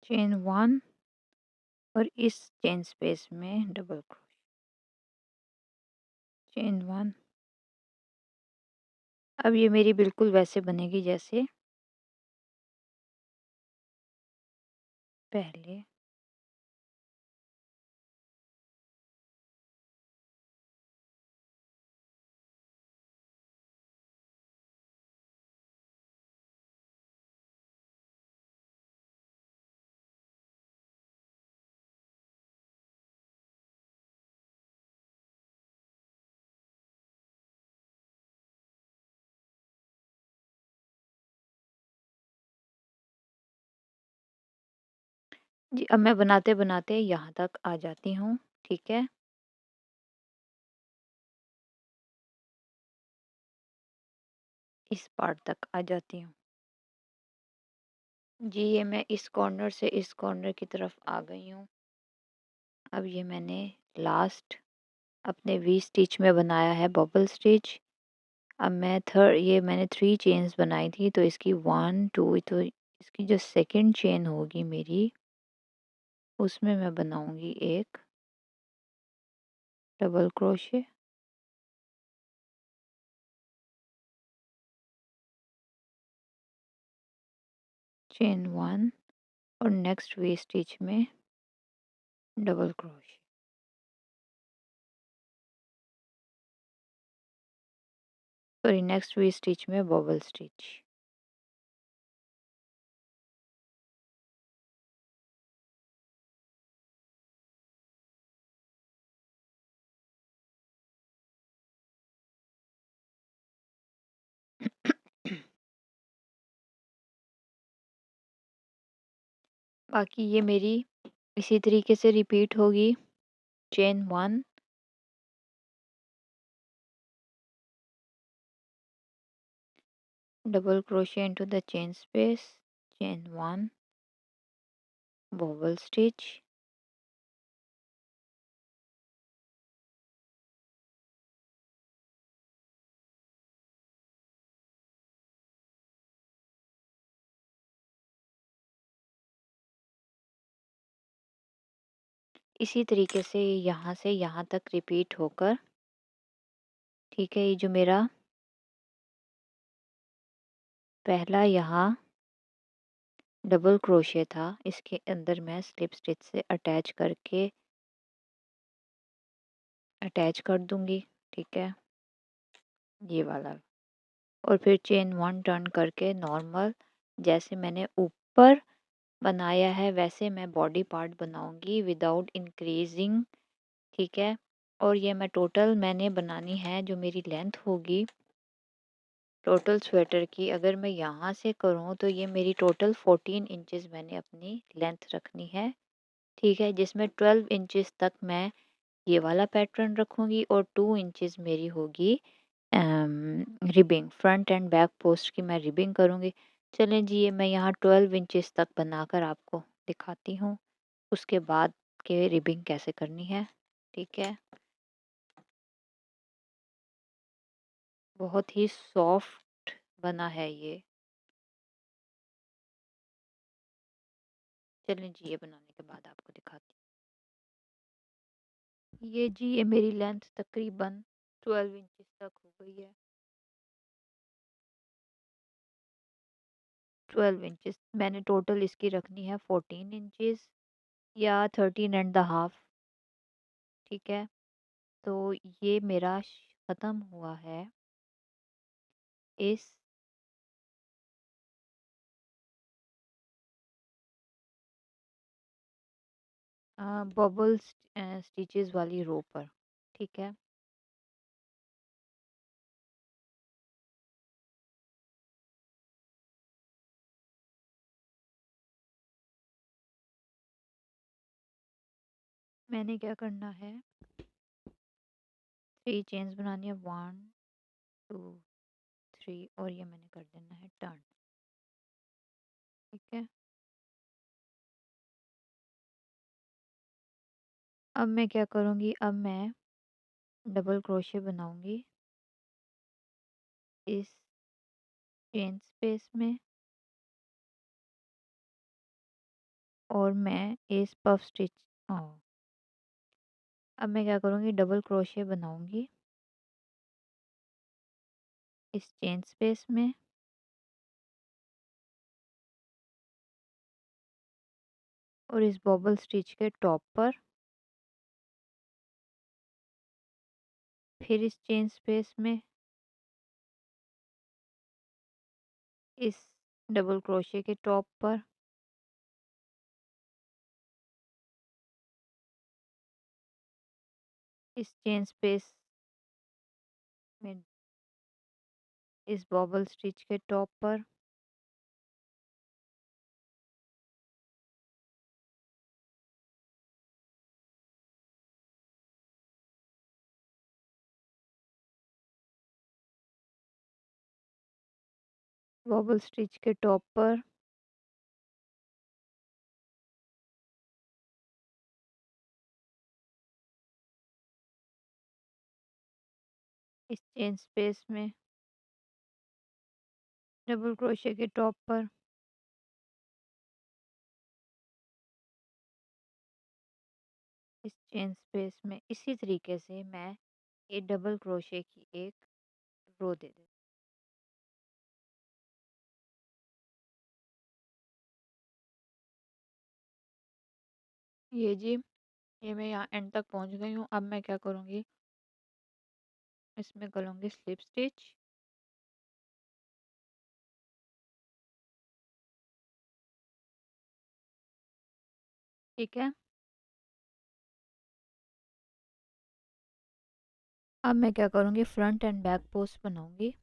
चेन 1 और इस चेन स्पेस में डबल क्रोशिया। चेन 1। अब ये मेरी बिल्कुल वैसे बनेगी जैसे पहले। जी, अब मैं बनाते-बनाते यहाँ तक आ जाती हूँ, ठीक है। इस पार्ट तक आ जाती हूँ। जी, ये मैं इस कॉर्नर से इस कॉर्नर की तरफ आ गई हूँ। अब ये मैंने लास्ट अपने वी स्टिच में बनाया है बबल स्टिच। अब मैं ये मैंने 3 चेन्स बनाई थी, तो इसकी 1 2 तो इसकी जो सेकंड चेन होगी मेरी, उसमें मैं बनाऊँगी एक डबल क्रोशे। चेन 1 और नेक्स्ट वी स्टिच में double crochet. Sorry, next V stitch में बबल स्टिच। बाकी ये मेरी इसी तरीके से रिपीट होगी। Chain 1, double crochet into the chain space, chain 1, bobble stitch, इसी तरीके से यहाँ से यहाँ तक रिपीट होकर, ठीक है। ये जो मेरा पहला यहाँ डबल क्रोशे था, इसके अंदर मैं स्लिप स्टिच से अटैच कर दूंगी, ठीक है, ये वाला। और फिर चेन 1 टर्न करके नॉर्मल जैसे मैंने ऊपर बनाया है वैसे मैं बॉडी पार्ट बनाऊंगी विदाउट इंक्रीजिंग, ठीक है। और ये मैंने बनानी है जो मेरी लेंथ होगी टोटल स्वेटर की, अगर मैं यहाँ से करूँ तो ये मेरी टोटल 14 इंचेस मैंने अपनी लेंथ रखनी है, ठीक है। जिसमें 12 इंचेस तक मैं ये वाला पैटर्न रखूँगी और 2 इंचेस मेरी होगी ribbing, front and back post की मैं रिबिंग करूँगी। चलें जी, ये मैं यहाँ 12 इंचेस तक बनाकर आपको दिखाती हूँ, उसके बाद के रिबिंग कैसे करनी है, ठीक है। बहुत ही सॉफ्ट बना है ये। चलें जी, ये बनाने के बाद आपको दिखाती हूँ। ये जी, ये मेरी लेंथ तकरीबन 12 इंचेस तक हो गई है। 12 इंचेस मैंने टोटल इसकी रखनी है 14 इंचेस या 13 एंड द हाफ। ठीक है, तो ये मेरा ख़त्म हुआ है इस बबल स्टिचेस वाली रो पर। ठीक है, मैंने क्या करना है, 3 चेन्स बनानी है, 1 2 3, और ये मैंने कर देना है टर्न। ठीक है, अब मैं क्या करूँगी, अब मैं डबल क्रोशे बनाऊँगी इस चेन स्पेस में, और मैं इस पफ स्टिच अब मैं क्या करूँगी, डबल क्रोशे बनाऊँगी इस चेन स्पेस में, और इस बबल स्टिच के टॉप पर, फिर इस चेन स्पेस में, इस डबल क्रोशे के टॉप पर, इस चेन स्पेस में, इस बबल स्टिच के टॉप पर, बबल स्टिच के टॉप पर, इस चेन स्पेस में, डबल क्रोशे के टॉप पर, इस चेन स्पेस में। इसी तरीके से मैं ये डबल क्रोशे की एक रो दे देती हूँ। ये जी, ये मैं यहाँ एंड तक पहुँच गई हूँ। अब मैं क्या करूँगी, इसमें करूँगी स्लिप स्टिच। ठीक है, अब मैं क्या करूँगी, फ्रंट एंड बैक पोस्ट बनाऊँगी।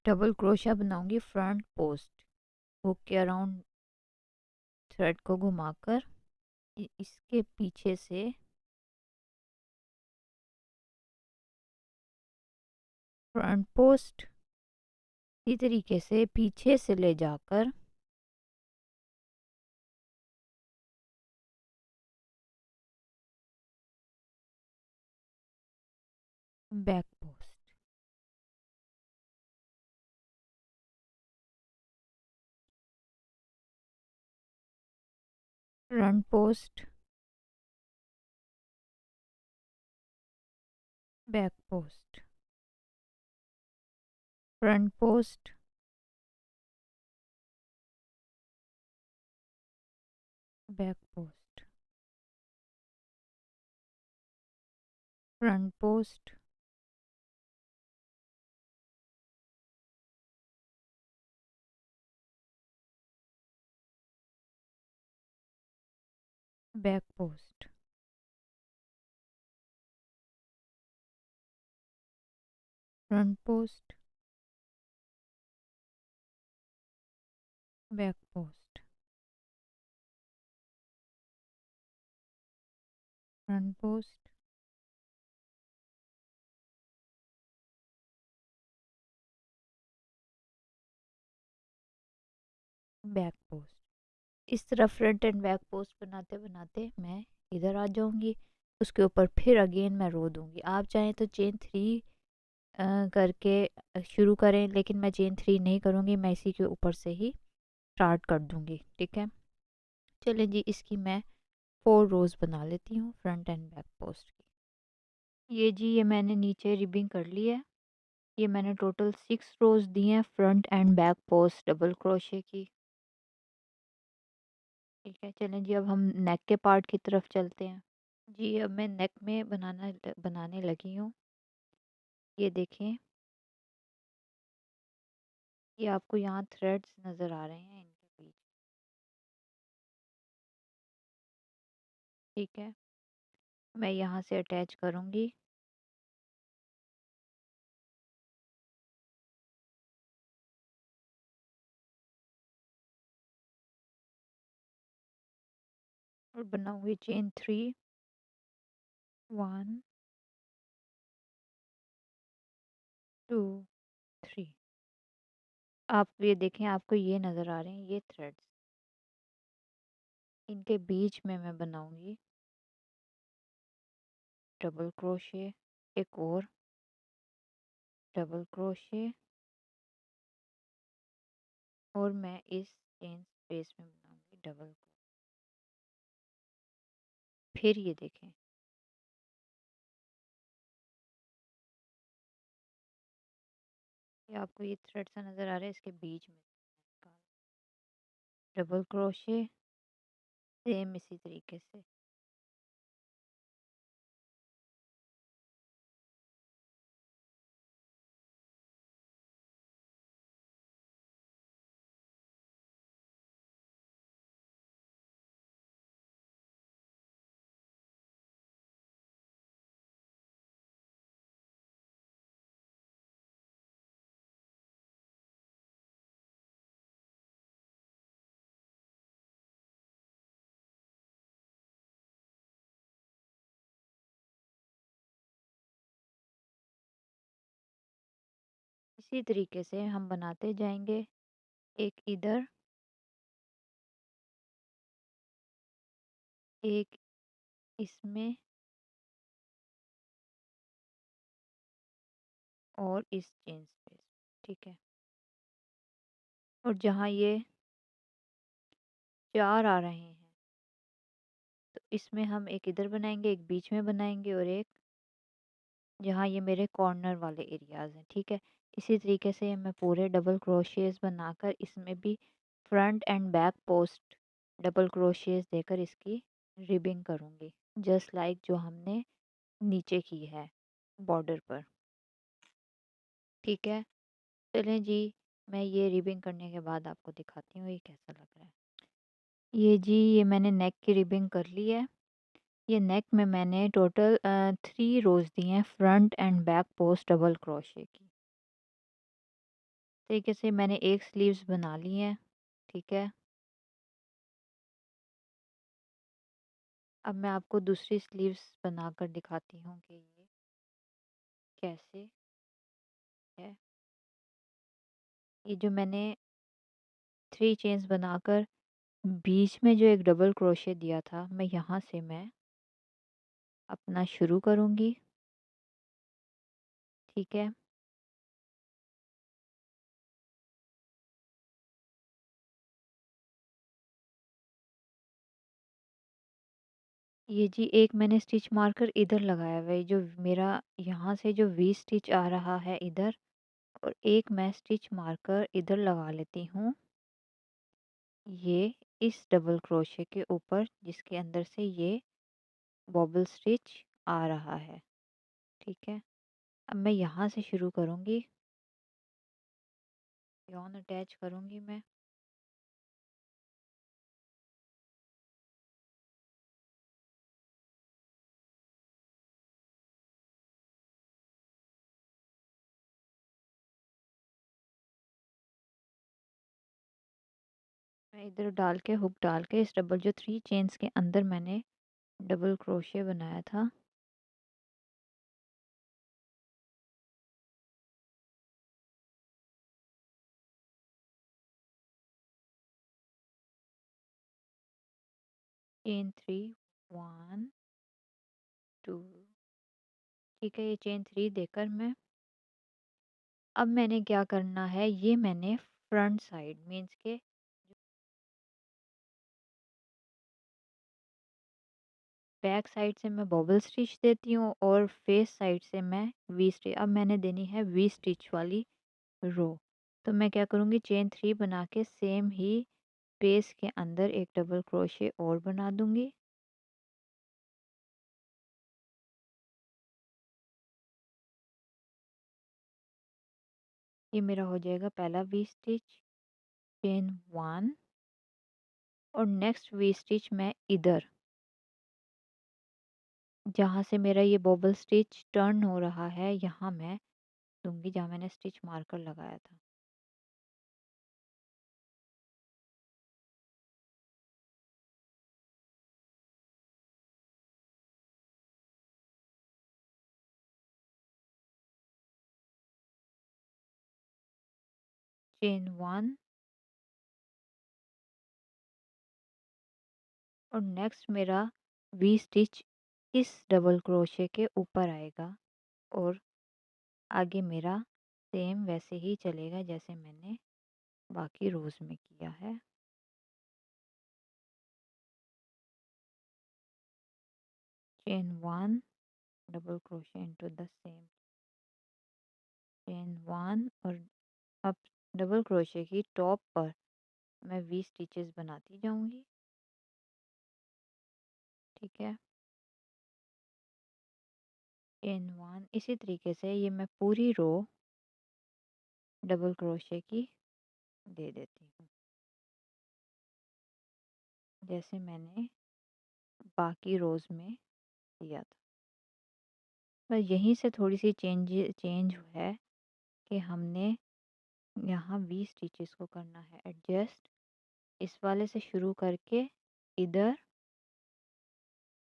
डबल क्रोशा बनाऊँगी फ्रंट पोस्ट, हुक के अराउंड थ्रेड को घुमाकर इसके पीछे से फ्रंट पोस्ट, इसी तरीके से पीछे से ले जाकर back post, front post, back post, front post, back post, front post, back post, front post, back post, front post, back post. इस तरह फ्रंट एंड बैक पोस्ट बनाते बनाते मैं इधर आ जाऊंगी। उसके ऊपर फिर अगेन मैं रो दूंगी। आप चाहें तो चेन 3 करके शुरू करें, लेकिन मैं चेन 3 नहीं करूँगी, मैं इसी के ऊपर से ही स्टार्ट कर दूंगी। ठीक है, चलें जी, इसकी मैं 4 रोज़ बना लेती हूँ फ्रंट एंड बैक पोस्ट की। ये जी, ये मैंने नीचे रिबिंग कर ली है। ये मैंने टोटल 6 रोज़ दी हैं front and back post double crochet की। ठीक है, चलें जी, अब हम नेक के पार्ट की तरफ चलते हैं। जी, अब मैं नेक में बनाने लगी हूँ। ये देखें, ये आपको यहाँ थ्रेड्स नज़र आ रहे हैं इनके बीच। ठीक है, मैं यहाँ से अटैच करूँगी। और बनाऊँगी चेन 3, 1 2 3। आप ये देखें, आपको ये नज़र आ रहे हैं ये थ्रेड्स, इनके बीच में मैं बनाऊँगी डबल क्रोशे, एक और डबल क्रोशे, और मैं इस चेन स्पेस में बनाऊँगी डबल क्रोशे। फिर ये देखें, ये आपको ये थ्रेड सा नज़र आ रहा है, इसके बीच में डबल क्रोशे, सेम इसी तरीके से। इसी तरीके से हम बनाते जाएंगे, एक इधर, एक इसमें, और इस चेन स्पेस। ठीक है, और जहाँ ये 4 आ रहे हैं, तो इसमें हम एक इधर बनाएंगे, एक बीच में बनाएंगे, और एक जहाँ ये मेरे कॉर्नर वाले एरियाज़ हैं। ठीक है, इसी तरीके से मैं पूरे डबल क्रोशियस बनाकर इसमें भी front and back post double crochets देकर इसकी रिबिंग करूँगी, जस्ट लाइक जो हमने नीचे की है बॉर्डर पर। ठीक है, चलें जी, मैं ये रिबिंग करने के बाद आपको दिखाती हूँ ये कैसा लग रहा है। ये जी, ये मैंने नेक की रिबिंग कर ली है। ये नेक में मैंने टोटल 3 रोज़ दिए हैं front and back post double crochet की। तरीके से मैंने एक स्लीव्स बना ली हैं। ठीक है, अब मैं आपको दूसरी स्लीव्स बनाकर दिखाती हूँ कि ये कैसे है। ये जो मैंने 3 चेन्स बनाकर बीच में जो एक डबल क्रोशे दिया था, मैं यहाँ से मैं अपना शुरू करूँगी। ठीक है, ये जी एक मैंने स्टिच मार्कर इधर लगाया हुआ है, जो मेरा यहाँ से जो वी स्टिच आ रहा है इधर, और एक मैं स्टिच मार्कर इधर लगा लेती हूँ, ये इस डबल क्रोशे के ऊपर, जिसके अंदर से ये बॉबल स्टिच आ रहा है। ठीक है, अब मैं यहाँ से शुरू करूँगी, यॉन अटैच करूँगी मैं। मैं इधर डाल के हुक डाल के इस डबल जो 3 चेन्स के अंदर मैंने डबल क्रोशे बनाया था, चेन 3, 1 2। ठीक है, ये चेन 3 देकर अब मैंने क्या करना है, ये मैंने फ्रंट साइड मीन्स के बैक साइड से मैं बबल स्टिच देती हूँ और फेस साइड से मैं वी स्टिच। अब मैंने देनी है वी स्टिच वाली रो। तो मैं क्या करूँगी, चेन 3 बना के सेम ही पेस के अंदर एक डबल क्रोशे और बना दूंगी। ये मेरा हो जाएगा पहला वी स्टिच, चेन 1 और नेक्स्ट वी स्टिच मैं इधर जहाँ से मेरा ये बबल स्टिच टर्न हो रहा है यहाँ मैं दूंगी, जहाँ मैंने स्टिच मार्कर लगाया था। चेन 1 और नेक्स्ट मेरा वी स्टिच इस डबल क्रोशे के ऊपर आएगा और आगे मेरा सेम वैसे ही चलेगा जैसे मैंने बाकी रोज में किया है। Chain 1 double crochet into the same chain 1 और अब डबल क्रोशे की टॉप पर मैं वी स्टिचेस बनाती जाऊंगी। ठीक है, चेन 1 इसी तरीके से ये मैं पूरी रो डबल क्रोशे की दे देती हूँ जैसे मैंने बाकी रोज में किया था। बस यहीं से थोड़ी सी चेंज है कि हमने यहाँ वी स्टिचेस को करना है एडजस्ट, इस वाले से शुरू करके इधर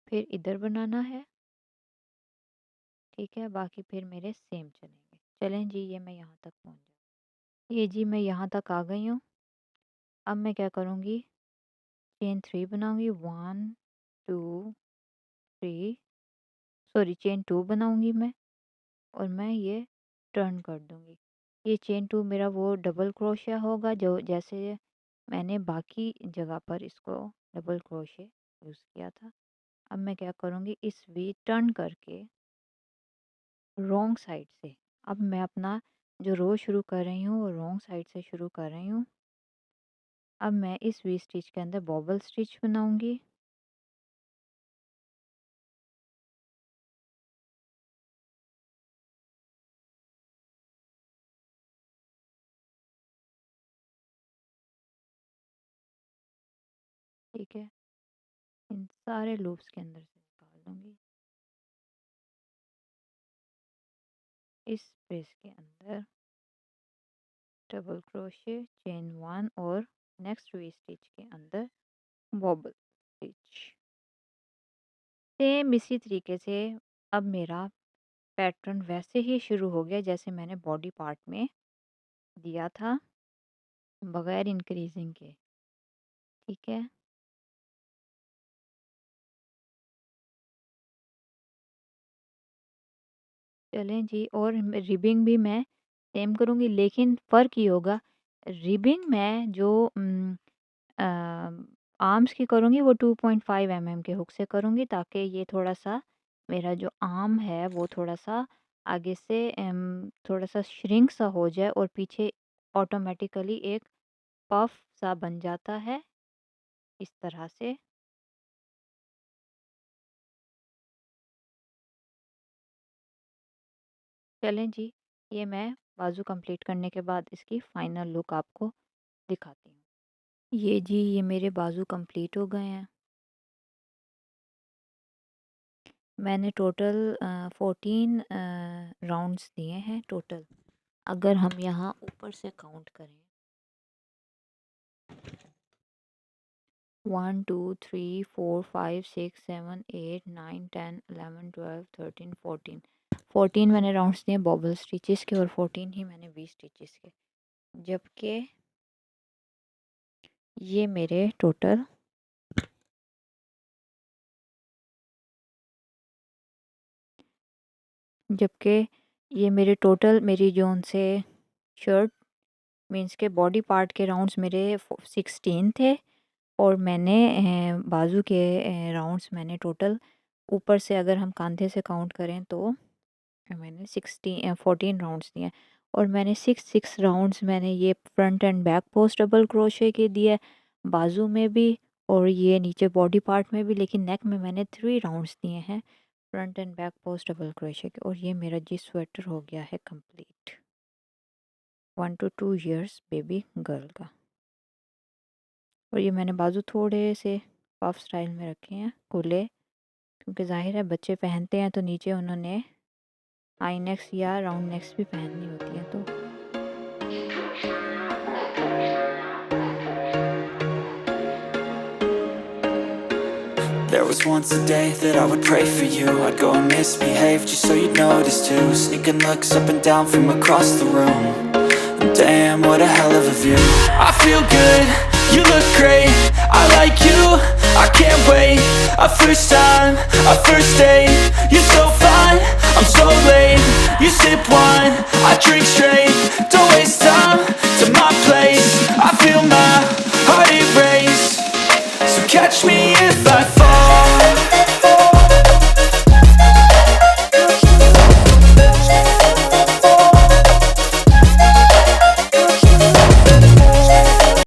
फिर इधर बनाना है। ठीक है, बाकी फिर मेरे सेम चलेंगे। चलें जी, ये मैं यहाँ तक पहुँच जाऊँ। ये जी मैं यहाँ तक आ गई हूँ। अब मैं क्या करूँगी, चेन 3 बनाऊँगी, 1 2 3 सॉरी चेन 2 बनाऊँगी मैं और मैं ये टर्न कर दूँगी। ये चेन 2 मेरा वो डबल क्रोशिया होगा जो जैसे मैंने बाकी जगह पर इसको डबल क्रोशिया यूज़ किया था। अब मैं क्या करूँगी, इस वी टर्न करके रॉन्ग साइड से अब मैं अपना जो रो शुरू कर रही हूँ वो रॉन्ग साइड से शुरू कर रही हूँ। अब मैं इस वी स्टिच के अंदर बॉबल स्टिच बनाऊंगी। ठीक है, इन सारे लूप्स के अंदर से निकाल दूंगी। इस स्पेस के अंदर डबल क्रोशे चेन 1 और नेक्स्ट वी स्टिच के अंदर बॉबल स्टिच। सेम इसी तरीके से अब मेरा पैटर्न वैसे ही शुरू हो गया जैसे मैंने बॉडी पार्ट में दिया था बगैर इंक्रीजिंग के। ठीक है, चलें जी, और रिबिंग भी मैं सेम करूँगी लेकिन फ़र्क ये होगा, रिबिंग मैं जो आर्म्स की करूँगी वो 2.5 mm के हुक से करूँगी ताकि ये थोड़ा सा मेरा जो आर्म है वो थोड़ा सा आगे से थोड़ा सा श्रिंक सा हो जाए और पीछे ऑटोमेटिकली एक पफ सा बन जाता है इस तरह से। चलें जी, ये मैं बाजू कंप्लीट करने के बाद इसकी फ़ाइनल लुक आपको दिखाती हूँ। ये जी ये मेरे बाजू कंप्लीट हो गए हैं। मैंने टोटल 14 राउंड्स दिए हैं टोटल। अगर हम यहाँ ऊपर से काउंट करें 1 2 3 4 5 6 7 8 9 10 11 12 13 14 14 मैंने राउंड्स दिए बॉबल स्टिचेस के और 14 ही मैंने वी स्टिचेस के, जबकि ये मेरे टोटल जबकि ये मेरे टोटल मेरी जोन से शर्ट मीन्स के बॉडी पार्ट के राउंड्स मेरे 16 थे और मैंने बाजू के राउंड्स मैंने टोटल ऊपर से अगर हम कंधे से काउंट करें तो मैंने 14 राउंड्स दिए और मैंने 6 राउंड्स मैंने ये front and back post double crochet के दिए बाजू में भी और ये नीचे बॉडी पार्ट में भी, लेकिन नेक में मैंने 3 राउंड्स दिए हैं front and back post double crochet के। और ये मेरा जी स्वेटर हो गया है complete 1 to 2 years baby girl का। और ये मैंने बाजू थोड़े से पफ स्टाइल में रखे हैं खुले, क्योंकि जाहिर है बच्चे पहनते हैं तो नीचे उन्होंने हाई नेक्स या राउंड नेक्स भी पहननी होती है। तो There was once a day that I would pray for you. I'd go and misbehave just so you'd notice too. Sneaking looks up and down from across the room. And damn, what a hell of a view. I feel good, you look great, I like you, I can't wait. A first time, a first date, you